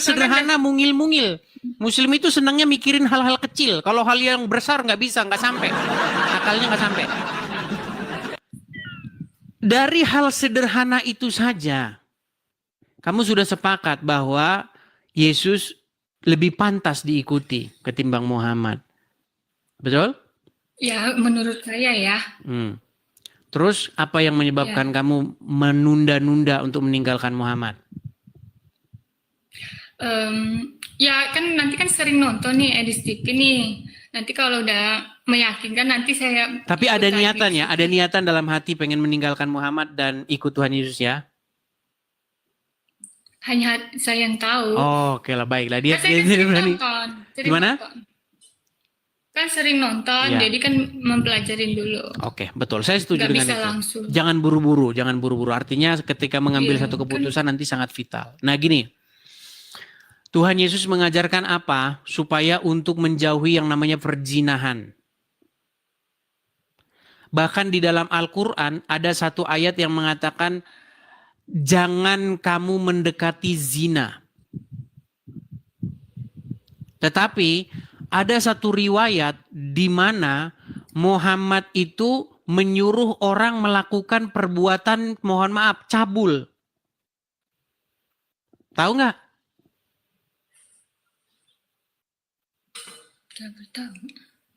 sederhana, mungil-mungil. Muslim itu senangnya mikirin hal-hal kecil. Kalau hal yang besar nggak bisa, nggak sampai. Akalnya nggak sampai. Dari hal sederhana itu saja, kamu sudah sepakat bahwa Yesus lebih pantas diikuti ketimbang Muhammad. Betul? Ya, menurut saya ya. Terus apa yang menyebabkan kamu menunda-nunda untuk meninggalkan Muhammad? Ya kan nanti kan sering nonton nih Edis TV nih. Nanti kalau udah meyakinkan nanti saya. Tapi ada niatan ya, ada niatan dalam hati pengen meninggalkan Muhammad dan ikut Tuhan Yesus ya? Hanya saya yang tahu. Oh, oke lah, baiklah. Dia kan saya berani. Gimana? Kan sering nonton, Ya. jadi kan mempelajarin dulu. Oke, betul. Saya setuju Nggak dengan bisa itu. langsung. Jangan buru-buru. Artinya ketika mengambil satu keputusan nanti sangat vital. Nah, gini. Tuhan Yesus mengajarkan apa? Supaya untuk menjauhi yang namanya perzinahan. Bahkan di dalam Al-Quran ada satu ayat yang mengatakan, jangan kamu mendekati zina. Tetapi ada satu riwayat di mana Muhammad itu menyuruh orang melakukan perbuatan, mohon maaf, cabul. Tahu nggak?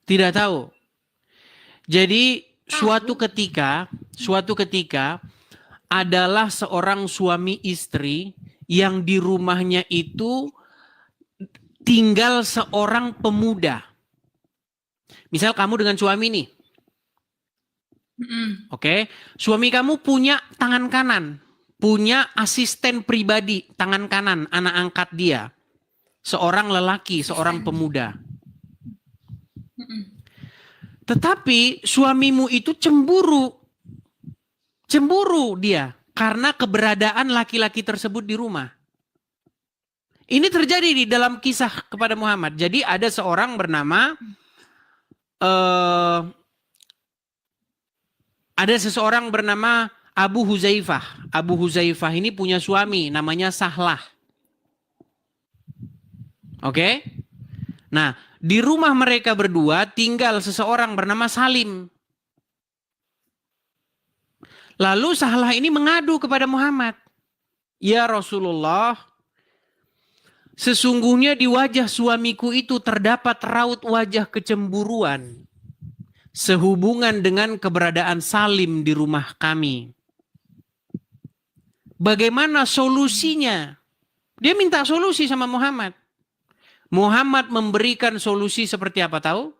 Tidak tahu. Jadi suatu ketika adalah seorang suami istri yang di rumahnya itu tinggal seorang pemuda. Misal kamu dengan suami nih. Oke, suami kamu punya tangan kanan, punya asisten pribadi tangan kanan, anak angkat dia. Seorang lelaki, seorang pemuda. Tetapi suamimu itu cemburu. Cemburu dia karena keberadaan laki-laki tersebut di rumah. Ini terjadi di dalam kisah kepada Muhammad. Jadi ada seorang bernama ada seseorang bernama Abu Huzaifah. Abu Huzaifah ini punya suami namanya Sahlah. Oke? Nah, di rumah mereka berdua tinggal seseorang bernama Salim. Lalu Sahlah ini mengadu kepada Muhammad. Ya Rasulullah, sesungguhnya di wajah suamiku itu terdapat raut wajah kecemburuan. Sehubungan dengan keberadaan Salim di rumah kami. Bagaimana solusinya? Dia minta solusi sama Muhammad. Muhammad memberikan solusi seperti apa tahu?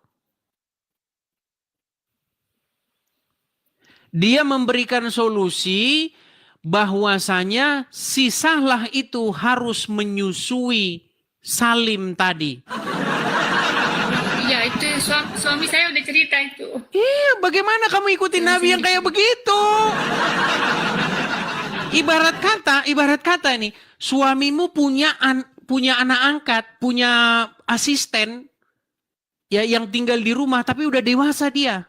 Dia memberikan solusi bahwasanya si Sahlah itu harus menyusui Salim tadi. Iya, itu suami saya udah cerita itu. Iya, bagaimana kamu ikutin Nabi yang kayak begitu? Ibarat kata nih, suamimu punya anak angkat, punya asisten ya yang tinggal di rumah tapi udah dewasa dia.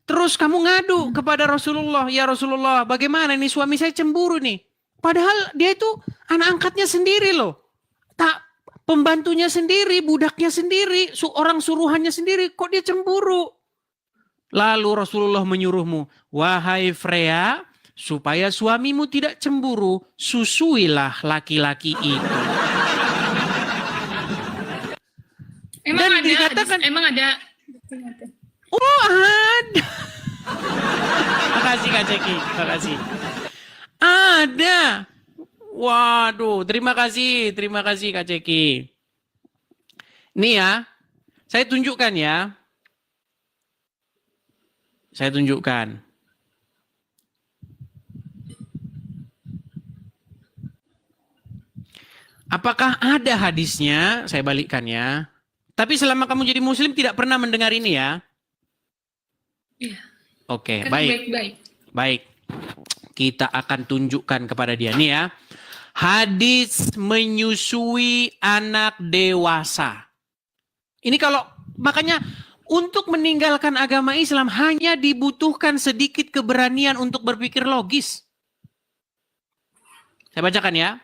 Terus kamu ngadu kepada Rasulullah, ya Rasulullah, bagaimana nih suami saya cemburu nih. Padahal dia itu anak angkatnya sendiri loh. Pembantunya sendiri, budaknya sendiri, orang suruhannya sendiri, kok dia cemburu? Lalu Rasulullah menyuruhmu, wahai Freya, supaya suamimu tidak cemburu, susuilah laki-laki itu. Emang ada. Oh ada. Makasih Kak Ceki, makasih. Ada. Waduh, terima kasih Kak Ceki. Nih ya, saya tunjukkan ya. Saya tunjukkan. Apakah ada hadisnya? Saya balikkan ya. Tapi selama kamu jadi muslim tidak pernah mendengar ini ya? Iya. Oke, Kan baik. baik-baik. Baik. Kita akan tunjukkan kepada dia. Nih ya. Hadis menyusui anak dewasa. Ini kalau makanya untuk meninggalkan agama Islam hanya dibutuhkan sedikit keberanian untuk berpikir logis. Saya bacakan ya.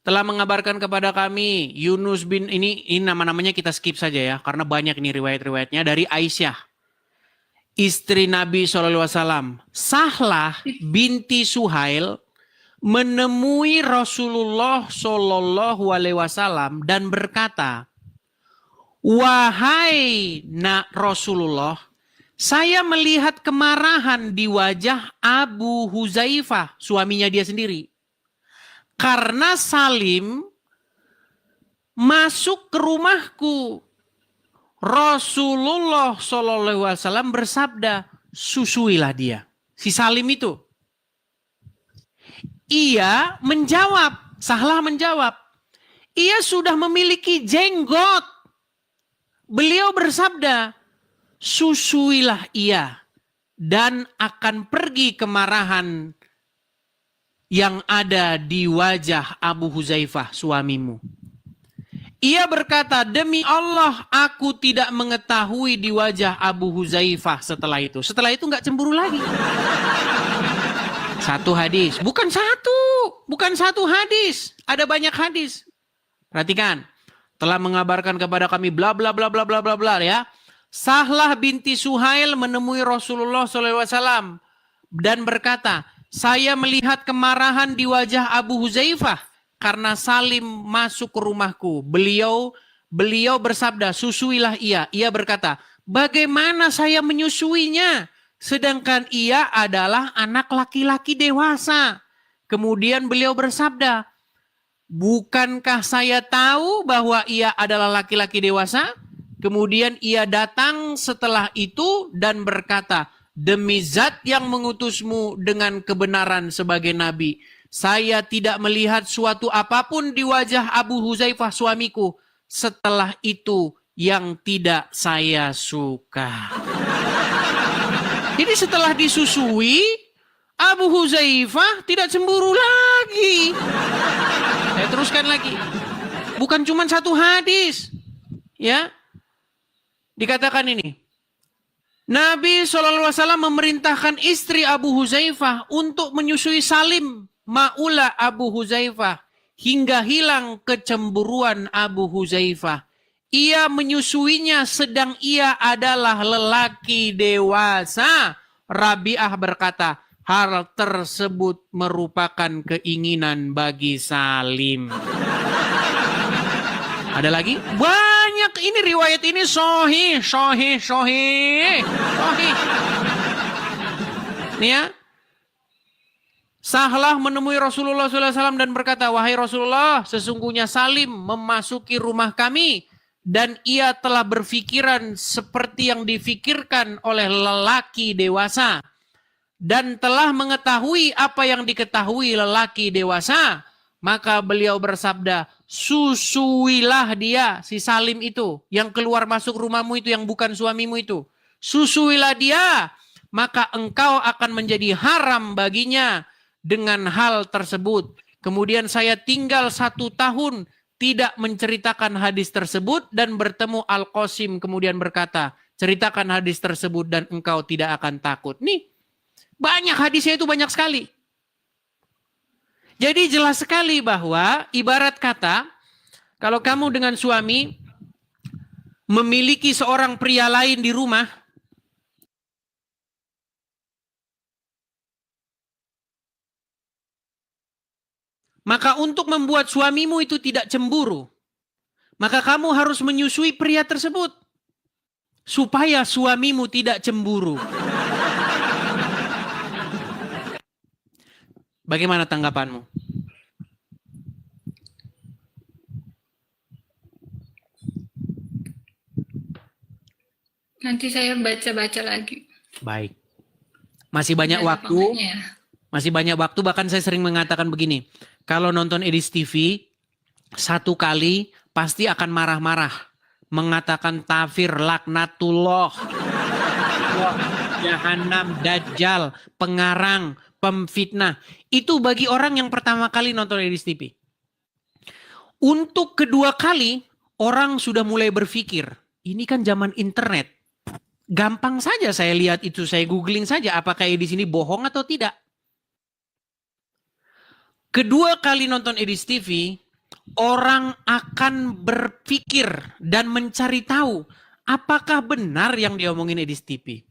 Telah mengabarkan kepada kami Yunus bin ini nama-namanya kita skip saja ya karena banyak ini riwayat-riwayatnya dari Aisyah, istri Nabi SAW. Sahlah binti Suhail menemui Rasulullah SAW dan berkata, "Wahai Rasulullah, saya melihat kemarahan di wajah Abu Huzaifah," suaminya dia sendiri, "karena Salim masuk ke rumahku." Rasulullah SAW bersabda, "Susuilah dia." Si Salim itu. Ia menjawab, Sahlah menjawab, ia sudah memiliki jenggot. Beliau bersabda, "Susuilah ia dan akan pergi kemarahan yang ada di wajah Abu Huzaifah suamimu." Ia berkata, "Demi Allah, aku tidak mengetahui di wajah Abu Huzaifah setelah itu." Setelah itu nggak cemburu lagi. Satu hadis, bukan satu hadis, ada banyak hadis. Perhatikan, telah mengabarkan kepada kami bla bla bla bla bla bla bla ya. Sahlah binti Suhail menemui Rasulullah SAW dan berkata, "Saya melihat kemarahan di wajah Abu Huzaifah karena Salim masuk ke rumahku. Beliau bersabda, susuilah ia." Ia berkata, "Bagaimana saya menyusuinya? Sedangkan ia adalah anak laki-laki dewasa." Kemudian beliau bersabda, "Bukankah saya tahu bahwa ia adalah laki-laki dewasa?" Kemudian ia datang setelah itu dan berkata, "Demi zat yang mengutusmu dengan kebenaran sebagai nabi, saya tidak melihat suatu apapun di wajah Abu Huzaifah suamiku setelah itu yang tidak saya suka." Jadi setelah disusui, Abu Huzaifah tidak cemburu lagi. Saya teruskan lagi. Bukan cuma satu hadis. Ya. Dikatakan ini. Nabi SAW memerintahkan istri Abu Huzaifah untuk menyusui Salim, Maula Abu Huzaifah, hingga hilang kecemburuan Abu Huzaifah. Ia menyusuinya sedang ia adalah lelaki dewasa. Rabi'ah berkata, hal tersebut merupakan keinginan bagi Salim. Ada lagi? Banyak ini riwayat ini sahih. Nih ya. Sahlah menemui Rasulullah SAW dan berkata, "Wahai Rasulullah, sesungguhnya Salim memasuki rumah kami dan ia telah berfikiran seperti yang difikirkan oleh lelaki dewasa dan telah mengetahui apa yang diketahui lelaki dewasa." Maka beliau bersabda, "Susuilah dia," si Salim itu, yang keluar masuk rumahmu itu, yang bukan suamimu itu. "Susuilah dia, maka engkau akan menjadi haram baginya dengan hal tersebut." Kemudian saya tinggal 1 tahun tidak menceritakan hadis tersebut dan bertemu Al-Qasim kemudian berkata, "Ceritakan hadis tersebut dan engkau tidak akan takut." Nih, banyak hadisnya itu, banyak sekali. Jadi jelas sekali bahwa ibarat kata, kalau kamu dengan suami memiliki seorang pria lain di rumah, maka untuk membuat suamimu itu tidak cemburu, maka kamu harus menyusui pria tersebut supaya suamimu tidak cemburu. Bagaimana tanggapanmu? Nanti saya baca-baca lagi. Baik. Masih banyak Ada waktu. komennya. Masih banyak waktu, bahkan saya sering mengatakan begini. Kalau nonton Edis TV, 1 kali pasti akan marah-marah. Mengatakan tafsir laknatullah. jahanam, dajjal, pengarang, pemfitnah. Itu bagi orang yang pertama kali nonton Edis TV. Untuk kedua kali, orang sudah mulai berpikir, ini kan zaman internet. Gampang saja saya lihat itu, saya googling saja apakah Edis ini bohong atau tidak. Kedua kali nonton Edis TV, orang akan berpikir dan mencari tahu apakah benar yang diomongin Edis TV.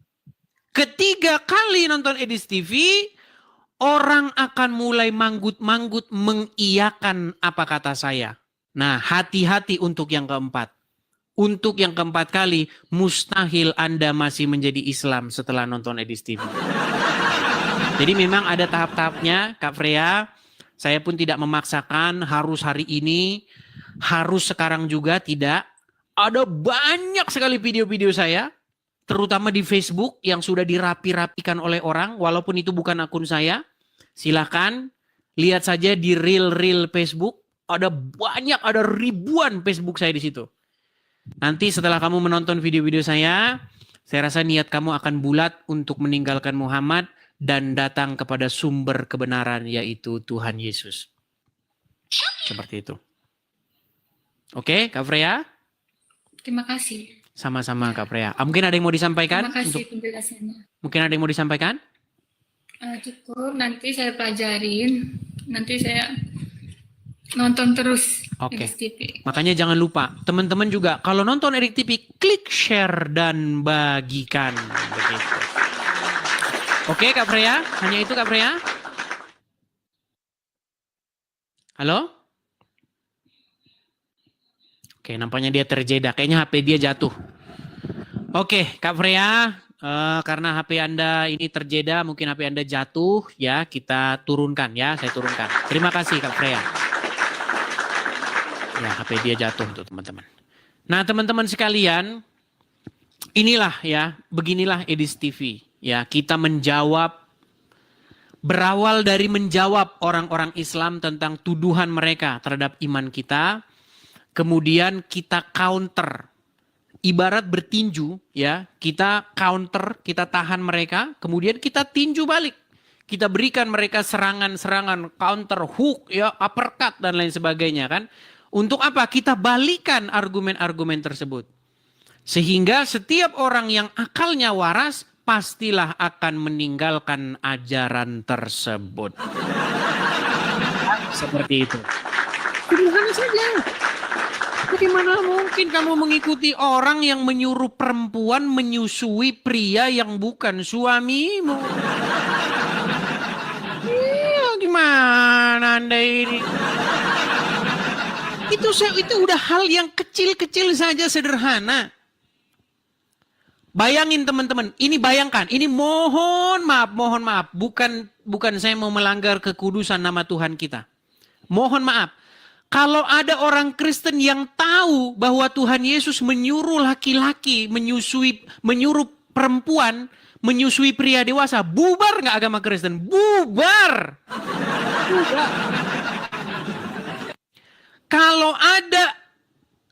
Ketiga kali nonton Edis TV, orang akan mulai manggut-manggut mengiyakan apa kata saya. Nah, hati-hati untuk yang keempat. Untuk yang keempat kali, mustahil Anda masih menjadi Islam setelah nonton Edis TV. Jadi memang ada tahap-tahapnya, Kak Freya. Saya pun tidak memaksakan harus hari ini, harus sekarang juga, tidak. Ada banyak sekali video-video saya, terutama di Facebook yang sudah dirapi-rapikan oleh orang, walaupun itu bukan akun saya. Silakan lihat saja di reel Facebook. Ada banyak, ada ribuan Facebook saya di situ. Nanti setelah kamu menonton video-video saya rasa niat kamu akan bulat untuk meninggalkan Muhammad dan datang kepada sumber kebenaran, yaitu Tuhan Yesus. Seperti itu. Oke, Kak Freya? Terima kasih. Sama-sama Kak Freya. Mungkin ada yang mau disampaikan? Terima kasih penjelasannya. Mungkin ada yang mau disampaikan? Cukup, nanti saya pelajarin. Nanti saya nonton terus Oke. Edis TV. Makanya jangan lupa, teman-teman juga kalau nonton Edis TV, klik share dan bagikan. Begitu. Oke Kak Freya, hanya itu Kak Freya? Halo? Oke, nampaknya dia terjeda. Kayaknya HP dia jatuh. Oke, Kak Freya, karena HP Anda ini terjeda, mungkin HP Anda jatuh, ya kita turunkan ya, saya turunkan. Terima kasih Kak Freya. Ya, HP dia jatuh tuh teman-teman. Nah teman-teman sekalian, inilah ya, beginilah Edis TV. Ya, kita menjawab, berawal dari menjawab orang-orang Islam tentang tuduhan mereka terhadap iman kita. Kemudian kita counter, ibarat bertinju ya, kita counter, kita tahan mereka, kemudian kita tinju balik. Kita berikan mereka serangan-serangan, counter, hook, ya, uppercut dan lain sebagainya kan. Untuk apa? Kita balikan argumen-argumen tersebut. Sehingga setiap orang yang akalnya waras pastilah akan meninggalkan ajaran tersebut. Seperti itu. Sederhana saja. Bagaimana mungkin kamu mengikuti orang yang menyuruh perempuan menyusui pria yang bukan suamimu? Iya, gimana Anda ini? Itu udah hal yang kecil-kecil saja, sederhana. Bayangin teman-teman, ini bayangkan, ini mohon maaf, bukan saya mau melanggar kekudusan nama Tuhan kita. Mohon maaf, kalau ada orang Kristen yang tahu bahwa Tuhan Yesus menyuruh laki-laki menyuruh perempuan menyusui pria dewasa, bubar nggak agama Kristen? Bubar. Kalau ada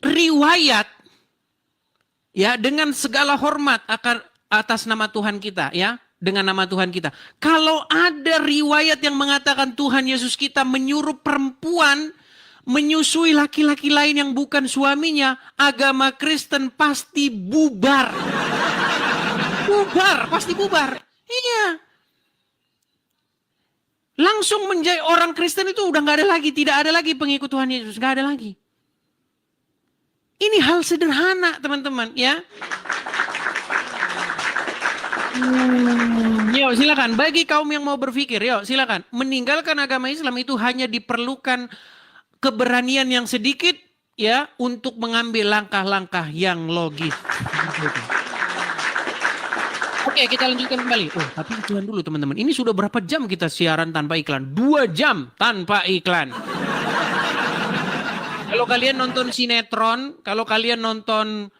riwayat, ya, dengan segala hormat atas nama Tuhan kita, ya, dengan nama Tuhan kita. Kalau ada riwayat yang mengatakan Tuhan Yesus kita menyuruh perempuan menyusui laki-laki lain yang bukan suaminya, agama Kristen pasti bubar. Bubar, pasti bubar. Iya. Langsung menjadi orang Kristen itu udah nggak ada lagi, tidak ada lagi pengikut Tuhan Yesus, nggak ada lagi. Ini hal sederhana, teman-teman, ya. Yuk, silakan. Bagi kaum yang mau berpikir, yuk, silakan. Meninggalkan agama Islam itu hanya diperlukan keberanian yang sedikit, ya, untuk mengambil langkah-langkah yang logis. Oke, kita lanjutkan kembali. Oh, tapi iklan dulu, teman-teman. Ini sudah berapa jam kita siaran tanpa iklan? 2 jam tanpa iklan. Kalau kalian nonton sinetron, kalau kalian nonton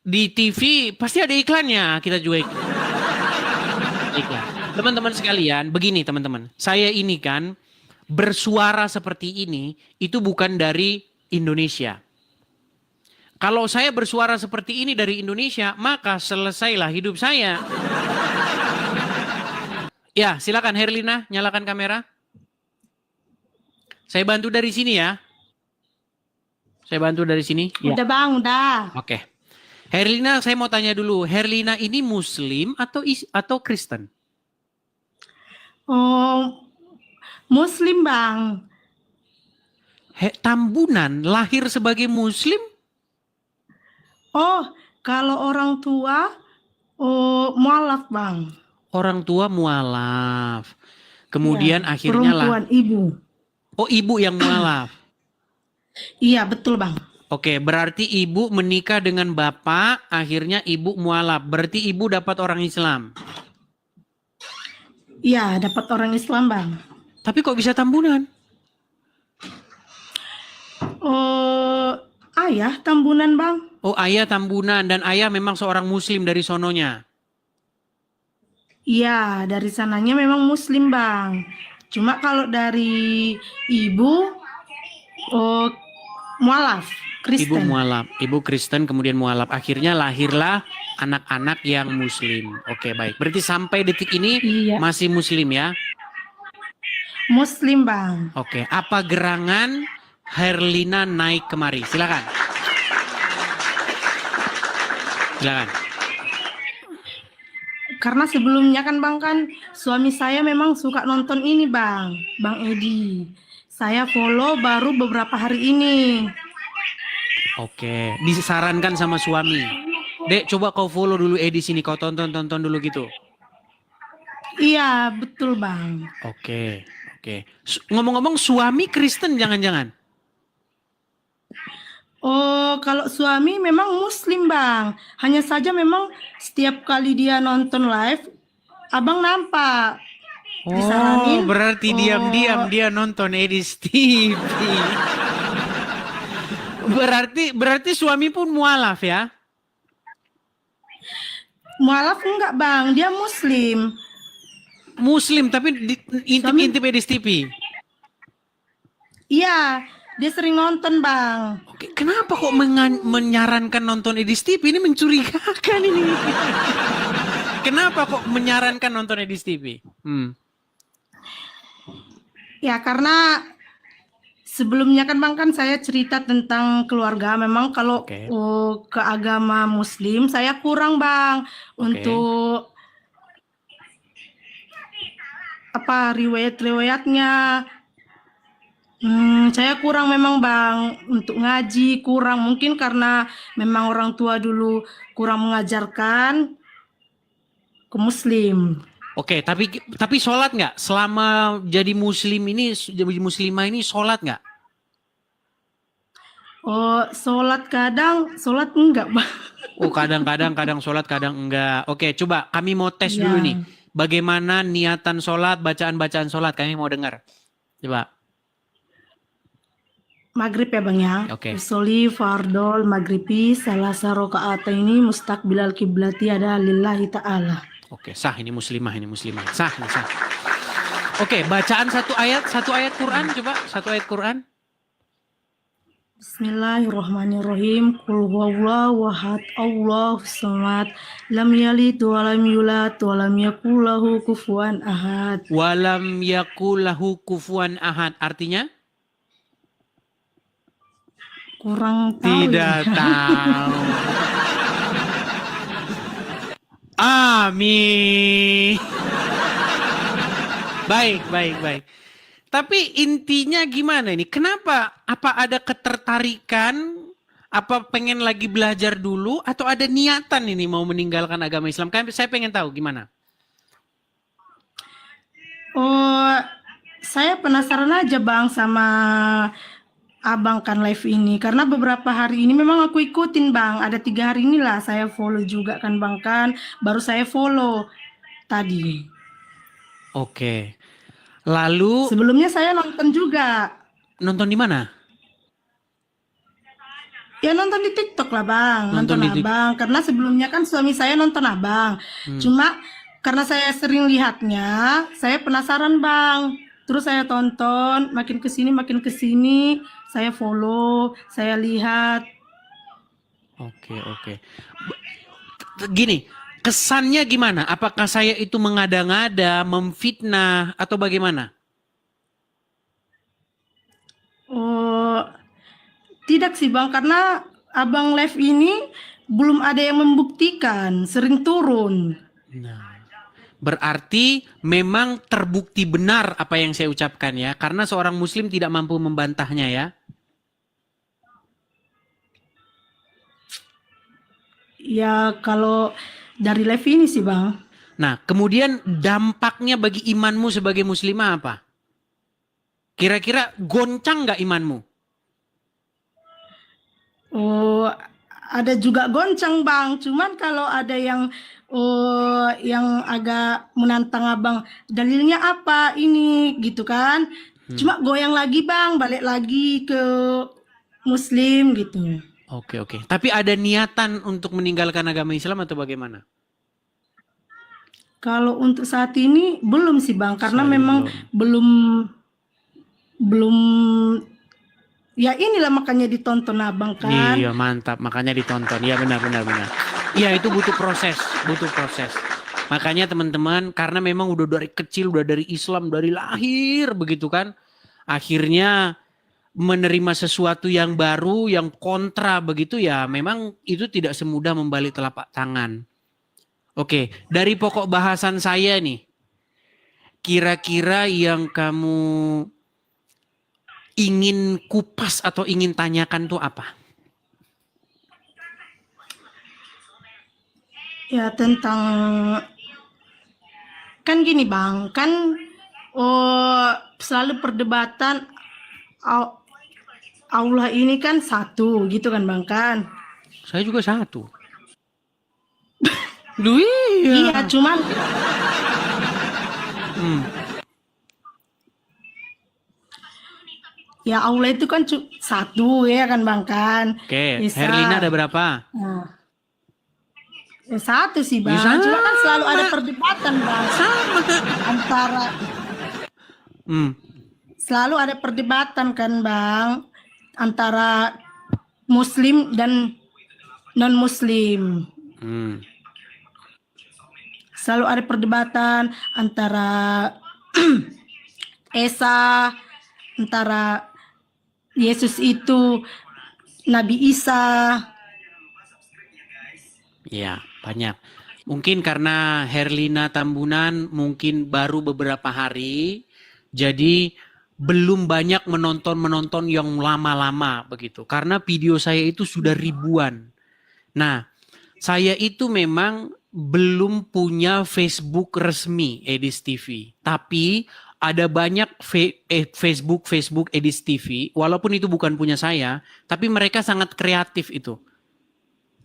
di TV, pasti ada iklannya. Kita juga iklan. Teman-teman sekalian, begini teman-teman. Saya ini kan bersuara seperti ini, itu bukan dari Indonesia. Kalau saya bersuara seperti ini dari Indonesia, maka selesailah hidup saya. Ya, silakan Herlina, nyalakan kamera. Saya bantu dari sini ya. Saya bantu dari sini. Ya. Udah bang, udah. Oke. Herlina, saya mau tanya dulu. Herlina ini Muslim atau Kristen? Oh, Muslim bang. Tambunan lahir sebagai Muslim? Oh, kalau orang tua, oh mualaf bang. Orang tua mualaf. Kemudian Ya, akhirnya perempuan ibu. Oh, ibu yang mualaf. Iya betul bang. Oke, berarti ibu menikah dengan bapak, akhirnya ibu mualaf. Berarti ibu dapat orang Islam. Iya dapat orang Islam bang. Tapi kok bisa tambunan? Oh, ayah tambunan bang. Oh, ayah tambunan dan ayah memang seorang Muslim dari sononya. Iya dari sananya memang Muslim bang. Cuma kalau dari ibu, oh mualaf, Ibu Kristen. mualaf, ibu Kristen kemudian mualaf. Akhirnya lahirlah anak-anak yang Muslim. Oke, baik. Berarti sampai detik ini Iya masih Muslim ya? Muslim bang. Oke, apa gerangan Herlina naik kemari? Silakan. Silakan. Karena sebelumnya kan bang kan suami saya memang suka nonton ini bang Edi. Saya follow baru beberapa hari ini. Oke, disarankan sama suami. Dek, coba kau follow dulu Edi sini, kau tonton dulu gitu. Iya betul bang. Oke, oke. Ngomong-ngomong suami Kristen jangan-jangan? Oh kalau suami memang Muslim bang. Hanya saja memang setiap kali dia nonton live, abang nampak. Oh, Disaranin, berarti diam-diam dia nonton Edis TV. Berarti suami pun mualaf ya? Mualaf enggak bang, dia Muslim. Muslim tapi intip-intip Edis TV. Iya, dia sering nonton bang. Oke, kenapa kok menyarankan nonton Edis TV? Ini mencurigakan ini. Kenapa kok menyarankan nonton Edis TV? Ya karena sebelumnya kan bang kan saya cerita tentang keluarga. Memang kalau Oke. ke agama Muslim saya kurang bang untuk apa riwayat-riwayatnya. Saya kurang memang bang untuk ngaji kurang mungkin karena memang orang tua dulu kurang mengajarkan ke Muslim. Oke, tapi sholat nggak? Selama jadi Muslim ini, jadi Muslimah ini sholat nggak? Oh sholat sholat enggak bang. Oh kadang sholat, kadang enggak. Oke, coba kami mau tes Ya. dulu nih. Bagaimana niatan sholat, bacaan-bacaan sholat, kami mau dengar. Coba. Maghrib ya bang ya. Oke. Soli fardol maghribi salasa rokaat ini mustaqbilal kiblati ada lillahi ta'ala. Oke, sah ini muslimah. Sah. Oke, bacaan satu ayat Quran, coba satu ayat Quran. Bismillahirrahmanirrahim. Qul huwallahu ahad, Allahus samad, lam yalid wa lam yulad wa lam yakul lahu kufuwan ahad. Walam yakulahu kufuwan ahad. Artinya? Kurang tahu. Tidak ya. tahu. Amin. Baik. Tapi intinya gimana ini? Kenapa? Apa ada ketertarikan? Apa pengen lagi belajar dulu? Atau ada niatan ini mau meninggalkan agama Islam? Saya pengen tahu gimana? Oh, saya penasaran aja bang sama abang kan live ini karena beberapa hari ini memang aku ikutin bang. Ada 3 hari inilah saya follow juga kan bang kan. Baru saya follow tadi. Oke. Lalu Sebelumnya saya nonton juga. nonton di mana? Ya nonton di TikTok lah bang. Nonton Nonton di abang. Karena sebelumnya kan suami saya nonton abang. Cuma karena saya sering lihatnya, saya penasaran bang. Terus saya tonton, makin kesini, saya follow, saya lihat. Oke. Gini, kesannya gimana? Apakah saya itu mengada-ngada, memfitnah, atau bagaimana? Oh, tidak sih Bang, karena Abang live ini belum ada yang membuktikan, sering turun. Nah, berarti memang terbukti benar apa yang saya ucapkan ya, karena seorang muslim tidak mampu membantahnya ya. Ya kalau dari live ini sih Bang. Nah, kemudian dampaknya bagi imanmu sebagai muslimah apa? Kira-kira goncang nggak imanmu? Oh, ada juga goncang Bang, cuman kalau ada yang yang agak menantang Abang, dalilnya apa ini gitu kan. Cuma goyang lagi Bang, balik lagi ke Muslim gitu. Oke. Tapi ada niatan untuk meninggalkan agama Islam atau bagaimana? Kalau untuk saat ini belum sih Bang, karena Sorry, memang belum ya inilah makanya ditonton Abang kan. Iya, mantap. Makanya ditonton. Iya, benar. Iya, itu butuh proses. Makanya teman-teman, karena memang udah dari kecil, udah dari Islam, dari lahir begitu kan. Akhirnya menerima sesuatu yang baru, yang kontra begitu ya, memang itu tidak semudah membalik telapak tangan. Oke, dari pokok bahasan saya nih, kira-kira yang kamu ingin kupas atau ingin tanyakan tuh apa? Ya tentang kan gini Bang, kan selalu perdebatan Allah ini kan satu gitu kan Bang kan. Saya juga satu. Duh, iya. Iya, cuman ya Allah itu kan satu ya kan Bang kan. Oke, Esa. Herlina ada berapa? Nah, ya satu sih Bang, Ya, cuma kan selalu ada perdebatan Bang. Antara selalu ada perdebatan kan Bang, antara Muslim dan non Muslim. Selalu ada perdebatan antara Esa, antara Yesus itu Nabi Isa. Ya, banyak. Mungkin karena Herlina Tambunan mungkin baru beberapa hari, jadi belum banyak menonton yang lama-lama begitu. Karena video saya itu sudah ribuan. Nah, saya itu memang belum punya Facebook resmi Edis TV, tapi ada banyak Facebook Edis TV, walaupun itu bukan punya saya, tapi mereka sangat kreatif itu.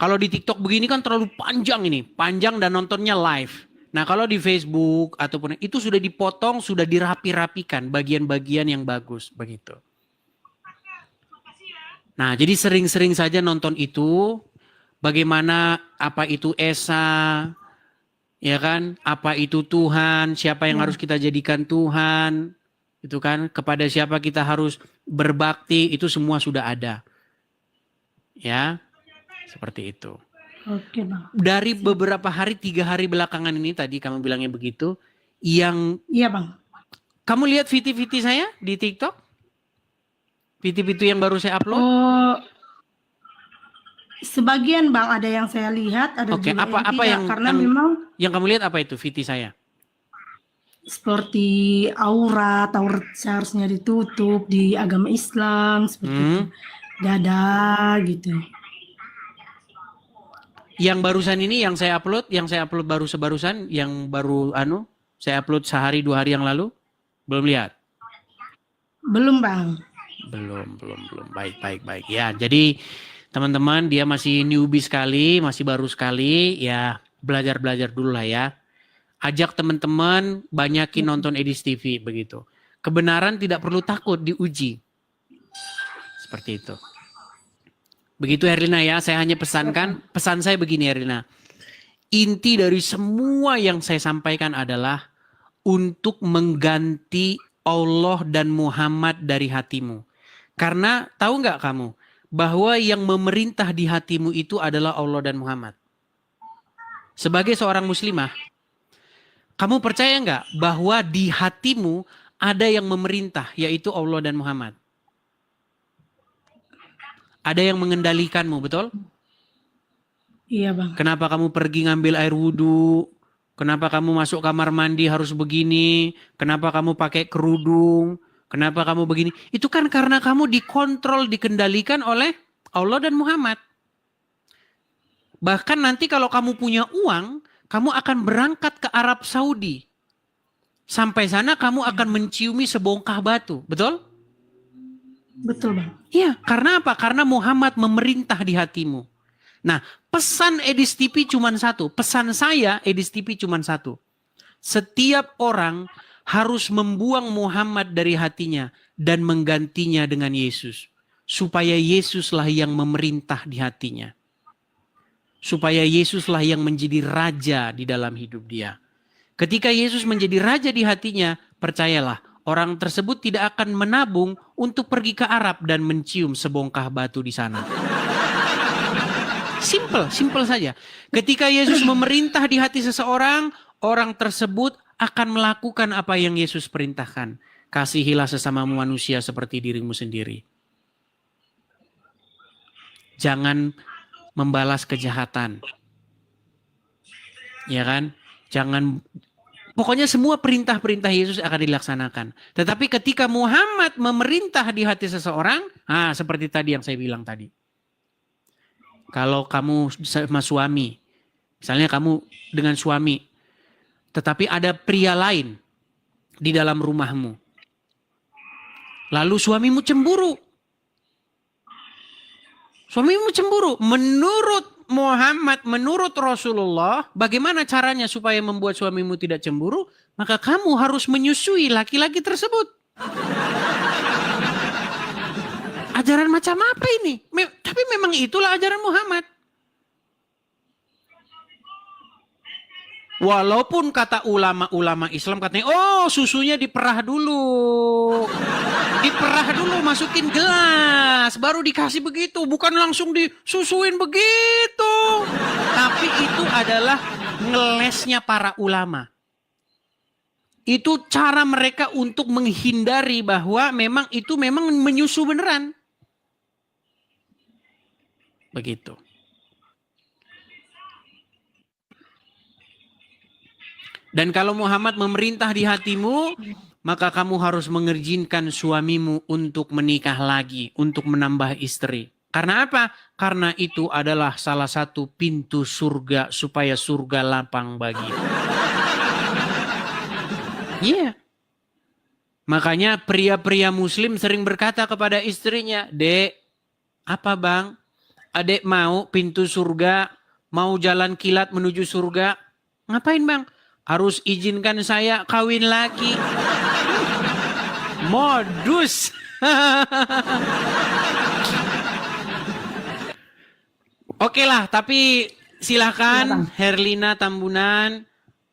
Kalau di TikTok begini kan terlalu panjang dan nontonnya live. Nah kalau di Facebook ataupun itu sudah dipotong, sudah dirapi-rapikan bagian-bagian yang bagus begitu. Nah jadi sering-sering saja nonton itu. Bagaimana apa itu Esa, ya kan? Apa itu Tuhan? Siapa yang harus kita jadikan Tuhan? Itu kan? Kepada siapa kita harus berbakti? Itu semua sudah ada, ya, seperti itu. Oke Bang. Dari beberapa hari, 3 hari belakangan ini tadi kamu bilangnya begitu, yang Iya Bang. kamu lihat VT saya di TikTok? VT yang baru saya upload? Sebagian Bang, ada yang saya lihat, ada Oke, juga apa yang karena memang yang kamu lihat apa itu VT saya? seperti aurat seharusnya ditutup di agama Islam seperti itu. Dada gitu. Yang barusan ini yang saya upload barusan yang baru saya upload sehari 2 hari yang lalu, belum lihat? Belum Bang. Belum. Baik. Ya, jadi teman-teman dia masih newbie sekali, masih baru sekali, ya belajar dulu lah ya. Ajak teman-teman banyakin nonton Edis TV begitu. Kebenaran tidak perlu takut diuji. Seperti itu. Begitu Herlina ya, saya hanya pesan saya begini Herlina. Inti dari semua yang saya sampaikan adalah untuk mengganti Allah dan Muhammad dari hatimu. Karena tahu nggak kamu, bahwa yang memerintah di hatimu itu adalah Allah dan Muhammad? Sebagai seorang muslimah, kamu percaya nggak bahwa di hatimu ada yang memerintah, yaitu Allah dan Muhammad? Ada yang mengendalikanmu, betul? Iya bang. Kenapa kamu pergi ngambil air wudhu? Kenapa kamu masuk kamar mandi harus begini? Kenapa kamu pakai kerudung? Kenapa kamu begini? Itu kan karena kamu dikontrol, dikendalikan oleh Allah dan Muhammad. Bahkan nanti kalau kamu punya uang, kamu akan berangkat ke Arab Saudi. Sampai sana kamu akan menciumi sebongkah batu. Betul? Betul bang. Iya, karena apa? Karena Muhammad memerintah di hatimu. Nah, pesan Edis TV cuma satu. Pesan saya Edis TV cuma satu. Setiap orang harus membuang Muhammad dari hatinya dan menggantinya dengan Yesus. Supaya Yesuslah yang memerintah di hatinya. Supaya Yesuslah yang menjadi raja di dalam hidup dia. Ketika Yesus menjadi raja di hatinya, percayalah, orang tersebut tidak akan menabung untuk pergi ke Arab dan mencium sebongkah batu di sana. Simple saja. Ketika Yesus memerintah di hati seseorang, orang tersebut akan melakukan apa yang Yesus perintahkan. Kasihilah sesama manusia seperti dirimu sendiri. Jangan membalas kejahatan. Ya kan? Pokoknya semua perintah-perintah Yesus akan dilaksanakan. Tetapi ketika Muhammad memerintah di hati seseorang, seperti tadi yang saya bilang tadi. Kalau kamu sama suami, misalnya kamu dengan suami, tetapi ada pria lain di dalam rumahmu. Lalu suamimu cemburu. Menurut Muhammad, menurut Rasulullah, bagaimana caranya supaya membuat suamimu tidak cemburu? Maka kamu harus menyusui laki-laki tersebut. Ajaran macam apa ini? Tapi memang itulah ajaran Muhammad. Walaupun kata ulama-ulama Islam katanya, susunya diperah dulu. Diperah dulu, masukin gelas, baru dikasih begitu. Bukan langsung disusuin begitu. Tapi itu adalah ngelesnya para ulama. Itu cara mereka untuk menghindari bahwa memang itu memang menyusu beneran. Begitu. Dan kalau Muhammad memerintah di hatimu, maka kamu harus mengizinkan suamimu untuk menikah lagi, untuk menambah istri. Karena apa? Karena itu adalah salah satu pintu surga supaya surga lapang bagimu. Iya. Makanya pria-pria muslim sering berkata kepada istrinya, "Dek, apa bang? Adek mau pintu surga, mau jalan kilat menuju surga. Ngapain bang? Harus izinkan saya kawin lagi." Modus. Oke lah, tapi silahkan Herlina Tambunan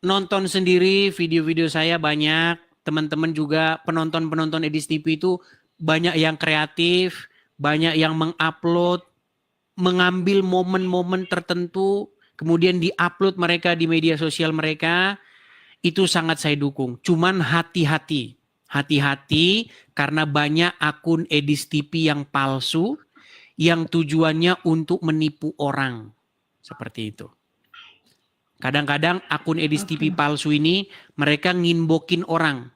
nonton sendiri video-video saya banyak. Teman-teman juga penonton-penonton Edis TV itu banyak yang kreatif, banyak yang mengupload, mengambil momen-momen tertentu, kemudian diupload mereka di media sosial mereka. Itu sangat saya dukung. Cuman hati-hati. Hati-hati karena banyak akun Edis TV yang palsu yang tujuannya untuk menipu orang. Seperti itu. Kadang-kadang akun Edis TV palsu ini mereka nginbokin orang.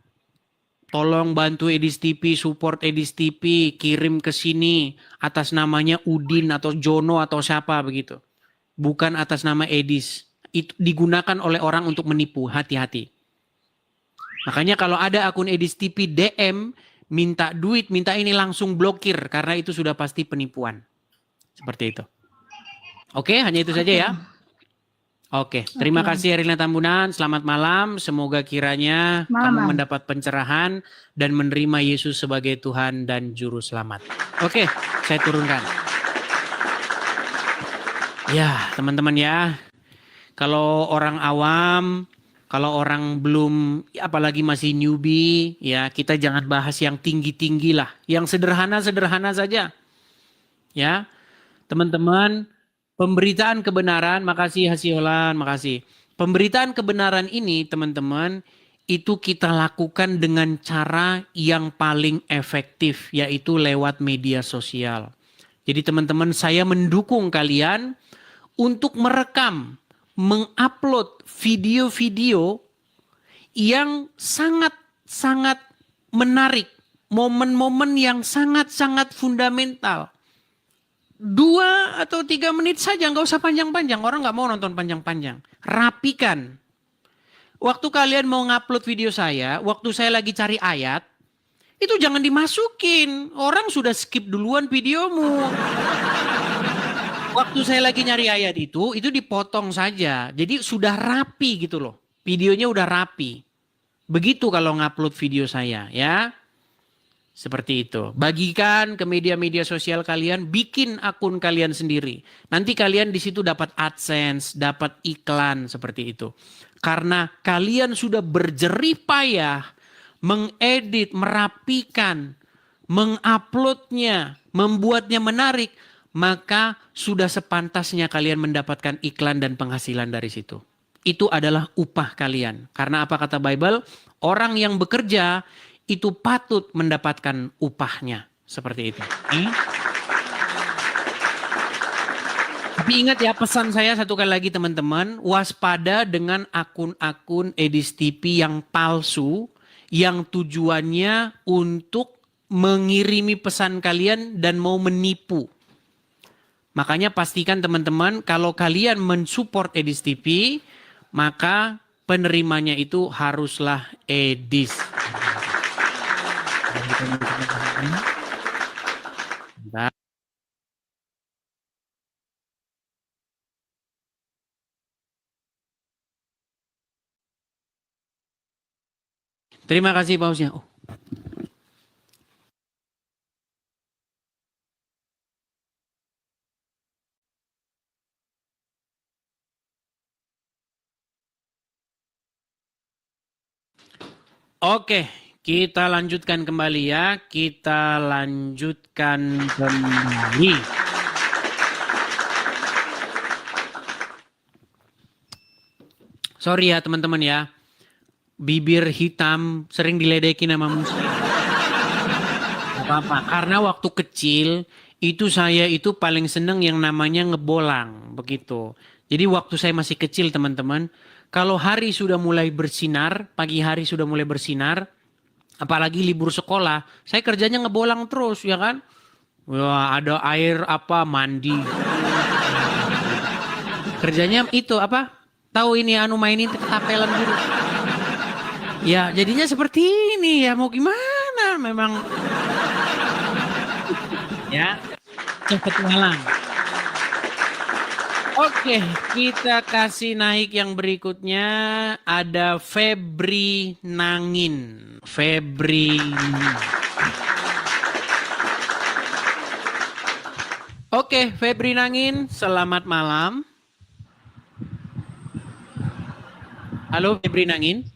Tolong bantu Edis TV, support Edis TV, kirim ke sini atas namanya Udin atau Jono atau siapa begitu. Bukan atas nama Edis. Itu digunakan oleh orang untuk menipu, hati-hati. Makanya kalau ada akun Edis TV DM, minta duit, minta ini langsung blokir. Karena itu sudah pasti penipuan. Seperti itu. Oke, hanya itu saja ya. Oke, terima kasih Herlina Tambunan. Selamat malam. Semoga kiranya kamu mendapat pencerahan dan menerima Yesus sebagai Tuhan dan Juru Selamat. Oke, saya turunkan. Ya, teman-teman ya. Kalau orang awam, kalau orang belum, apalagi masih newbie, ya kita jangan bahas yang tinggi-tinggi lah. Yang sederhana-sederhana saja. Ya, teman-teman, pemberitaan kebenaran, makasih Hasiolan, makasih. Pemberitaan kebenaran ini teman-teman, itu kita lakukan dengan cara yang paling efektif, yaitu lewat media sosial. Jadi teman-teman, saya mendukung kalian untuk merekam, mengupload video-video yang sangat-sangat menarik. Momen-momen yang sangat-sangat fundamental. 2 atau 3 menit saja, nggak usah panjang-panjang. Orang nggak mau nonton panjang-panjang. Rapikan. Waktu kalian mau ngupload video saya, waktu saya lagi cari ayat, itu jangan dimasukin. Orang sudah skip duluan videomu. Waktu saya lagi nyari ayat itu dipotong saja. Jadi sudah rapi gitu loh. Videonya udah rapi. Begitu kalau ngupload video saya ya. Seperti itu. Bagikan ke media-media sosial kalian, bikin akun kalian sendiri. Nanti kalian di situ dapat AdSense, dapat iklan seperti itu. Karena kalian sudah berjerih payah mengedit, merapikan, menguploadnya, membuatnya menarik, maka sudah sepantasnya kalian mendapatkan iklan dan penghasilan dari situ. Itu adalah upah kalian. Karena apa kata Bible? Orang yang bekerja itu patut mendapatkan upahnya. Seperti itu. Tapi ingat ya, pesan saya satu kali lagi teman-teman. Waspada dengan akun-akun Edis TV yang palsu. Yang tujuannya untuk mengirimi pesan kalian dan mau menipu. Makanya pastikan teman-teman, kalau kalian mensupport Edis TV, maka penerimanya itu haruslah Edis. Terima kasih pausnya. Oke, kita lanjutkan kembali ya. Kita lanjutkan kembali. Sorry ya teman-teman ya. Bibir hitam sering diledekin sama muslim. Gak apa-apa. Karena waktu kecil itu saya itu paling seneng yang namanya ngebolang. Begitu. Jadi waktu saya masih kecil teman-teman. Kalau hari sudah mulai bersinar, pagi hari sudah mulai bersinar, apalagi libur sekolah, saya kerjanya ngebolang terus ya kan. Wah, ada air apa mandi. Kerjanya itu apa? Tahu ini mainin ketapelan dulu. Ya jadinya seperti ini ya, mau gimana memang. Ya, petualang. Oke, kita kasih naik yang berikutnya. Ada Febri Nangin. Febri. Oke, Febri Nangin, selamat malam. Halo Febri Nangin.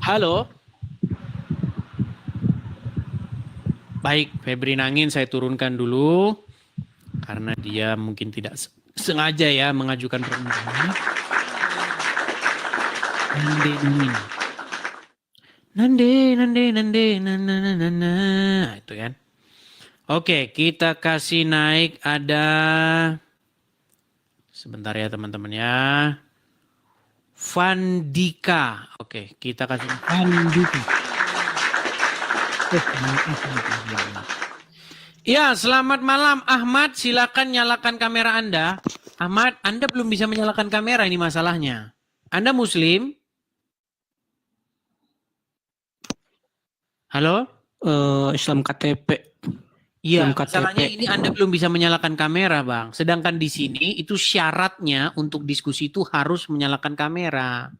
Halo. Baik, Febri Nangin saya turunkan dulu. Karena dia mungkin tidak sengaja ya mengajukan permintaan. Nande, itu kan. Oke, kita kasih naik ada. Sebentar ya teman-teman ya. Vandika. Oke, kita kasih Vandika. Ya, selamat malam Ahmad. Silakan nyalakan kamera Anda. Ahmad, Anda belum bisa menyalakan kamera, ini masalahnya. Anda Muslim? Halo? Islam KTP. Iya, masalahnya ini Anda belum bisa menyalakan kamera, Bang. Sedangkan di sini itu syaratnya untuk diskusi itu harus menyalakan kamera.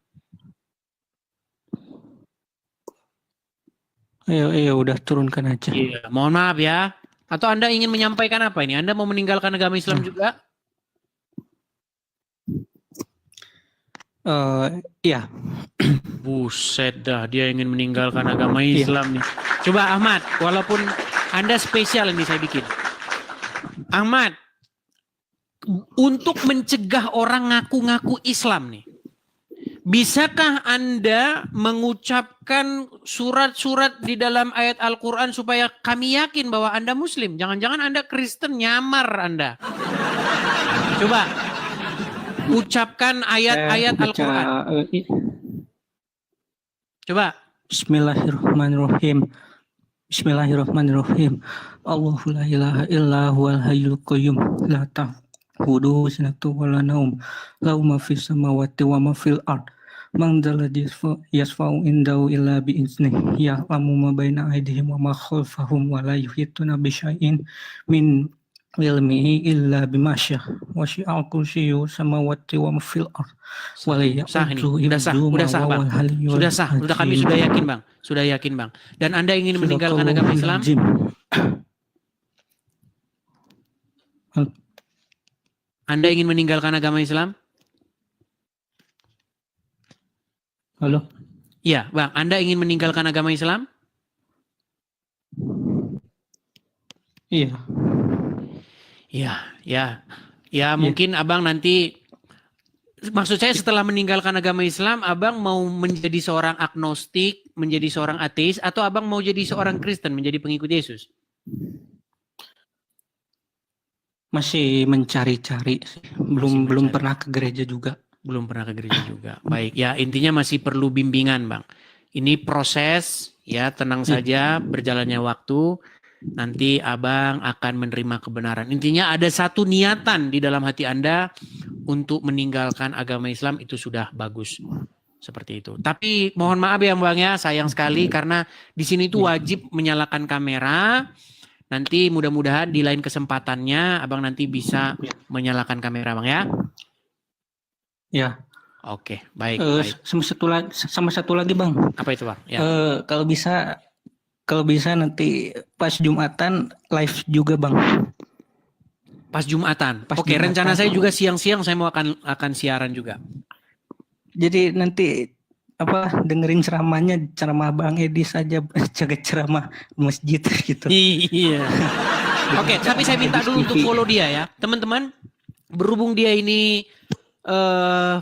Iya, udah turunkan aja. Iya, mohon maaf ya. Atau Anda ingin menyampaikan apa ini? Anda mau meninggalkan agama Islam juga? Iya. Buset dah, dia ingin meninggalkan agama Iya. Islam nih. Coba Ahmad, walaupun Anda spesial ini saya bikin. Ahmad, untuk mencegah orang ngaku-ngaku Islam nih, bisakah Anda mengucapkan surat-surat di dalam ayat Al-Quran supaya kami yakin bahwa Anda Muslim? Jangan-jangan Anda Kristen, nyamar Anda. Coba, ucapkan ayat-ayat Baca, Al-Quran. Coba. Bismillahirrahmanirrahim. Bismillahirrahmanirrahim. Allahu la ilaha illa huwal hayyul qayyum la ta'khudhuhu sinatun wa la naum. Lahu ma fis samawati wa ma fil ard. Man dzalladzi yashfa'u indahu illa bi iznihi. Ya'lamu ma baina aydihim wa ma khalfahum wa la yuhituna bi syai'in min ilmihi illa bima syaa. Wasi'a kursiyyu samawati wa ma fil ard. Wa la Sah ini, ya'uduhu udah sah Bang. Sudah sah, udah kami sudah yakin Bang. Sudah yakin Bang. Dan Anda ingin meninggalkan agama Islam? Anda ingin meninggalkan agama Islam? Halo? Iya Bang, Anda ingin meninggalkan agama Islam? Iya. Ya mungkin Abang nanti, maksud saya setelah meninggalkan agama Islam, Abang mau menjadi seorang agnostik, menjadi seorang ateis, atau Abang mau jadi seorang Kristen, menjadi pengikut Yesus? Masih mencari-cari sih. Belum pernah ke gereja juga. Belum pernah ke gereja juga. Baik, ya intinya masih perlu bimbingan Bang. Ini proses, ya tenang saja, berjalannya waktu, nanti Abang akan menerima kebenaran. Intinya ada satu niatan di dalam hati Anda untuk meninggalkan agama Islam, itu sudah bagus. Seperti itu. Tapi mohon maaf ya Bang ya, sayang sekali karena di sini tuh wajib menyalakan kamera. Nanti mudah-mudahan di lain kesempatannya Abang nanti bisa menyalakan kamera Bang ya. Ya. Oke, baik. Sama satu lagi Bang. Apa itu Bang? Ya. Kalau bisa nanti pas Jumatan live juga Bang. Pas Jumatan. Pas Oke, Jumatan. rencana saya juga siang-siang saya mau akan siaran juga. Jadi nanti dengerin ceramah Bang Edi saja, jaga ceramah masjid gitu. Iya. Oke, tapi saya minta dulu untuk follow dia ya. Teman-teman, berhubung dia ini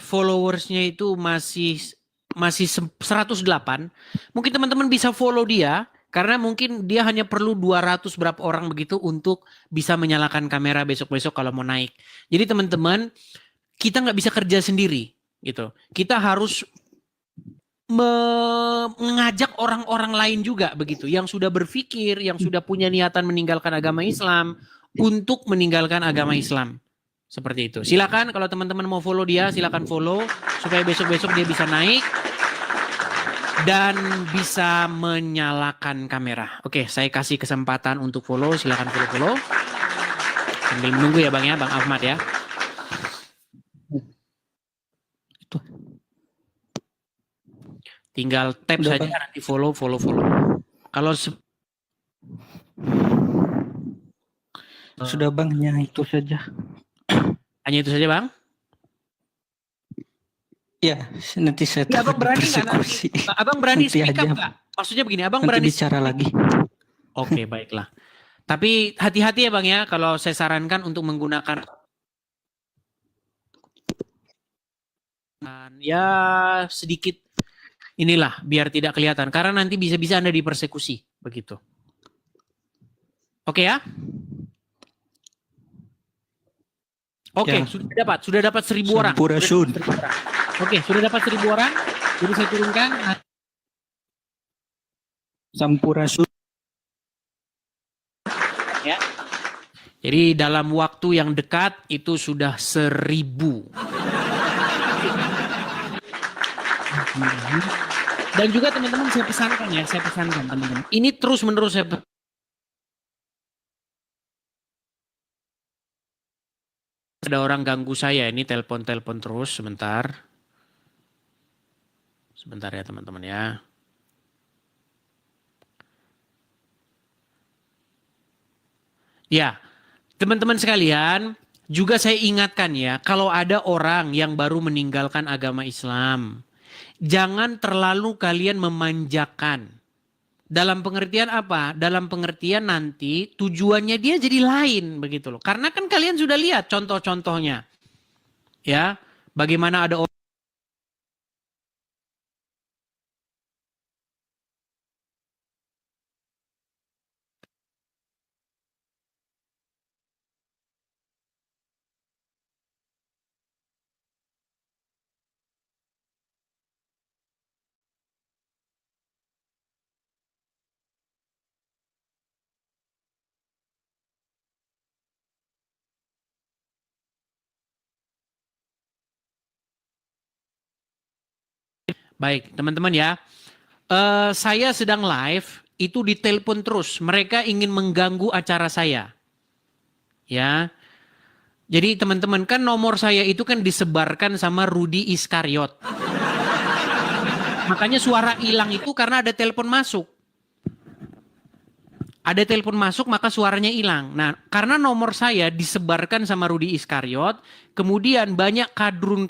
followersnya itu masih 108, mungkin teman-teman bisa follow dia karena mungkin dia hanya perlu 200 berapa orang begitu untuk bisa menyalakan kamera besok-besok kalau mau naik. Jadi teman-teman, kita nggak bisa kerja sendiri gitu. Kita harus mengajak orang-orang lain juga begitu, yang sudah berpikir, yang sudah punya niatan meninggalkan agama Islam untuk meninggalkan agama Islam. Seperti itu. Silakan kalau teman-teman mau follow dia, silakan follow supaya besok-besok dia bisa naik dan bisa menyalakan kamera. Oke, saya kasih kesempatan untuk follow, silakan follow. Sambil menunggu ya Bang Ahmad ya. Itu. Tinggal tap Udah, saja Bang. nanti follow. Kalau Sudah Bang, hanya itu saja. hanya itu saja Bang. Ya, nanti saya Ya, Abang berani nggak persekusi. nanti? Abang berani Nanti speak up aja. nggak? Maksudnya begini, Abang Nanti berani bicara lagi. Oke, baiklah. Tapi hati-hati ya Bang ya, kalau saya sarankan untuk menggunakan ya sedikit inilah biar tidak kelihatan karena nanti bisa-bisa Anda dipersekusi begitu. Oke ya? Oke, Ya. sudah dapat 1.000 orang. Sampurasun. Oke, sudah dapat 1.000 orang. Jadi saya turunkan. Sampurasun. Ya. Jadi dalam waktu yang dekat itu sudah 1.000. Dan juga teman-teman saya pesankan teman-teman. Ini terus menerus saya ada orang ganggu saya ini telepon terus sebentar ya teman-teman ya. Ya, teman-teman sekalian, Juga saya ingatkan ya, kalau ada orang yang baru meninggalkan agama Islam, jangan terlalu kalian memanjakan. Dalam pengertian apa? Dalam pengertian nanti tujuannya dia jadi lain begitu loh. Karena kan kalian sudah lihat contoh-contohnya. Ya, bagaimana ada orang. Baik, teman-teman ya. Saya sedang live, itu ditelepon terus. Mereka ingin mengganggu acara saya. Ya. Jadi teman-teman kan nomor saya itu kan disebarkan sama Rudi Iskariot. Makanya suara hilang itu karena ada telepon masuk. Ada telepon masuk maka suaranya hilang. Nah, karena nomor saya disebarkan sama Rudi Iskariot, kemudian banyak kadrun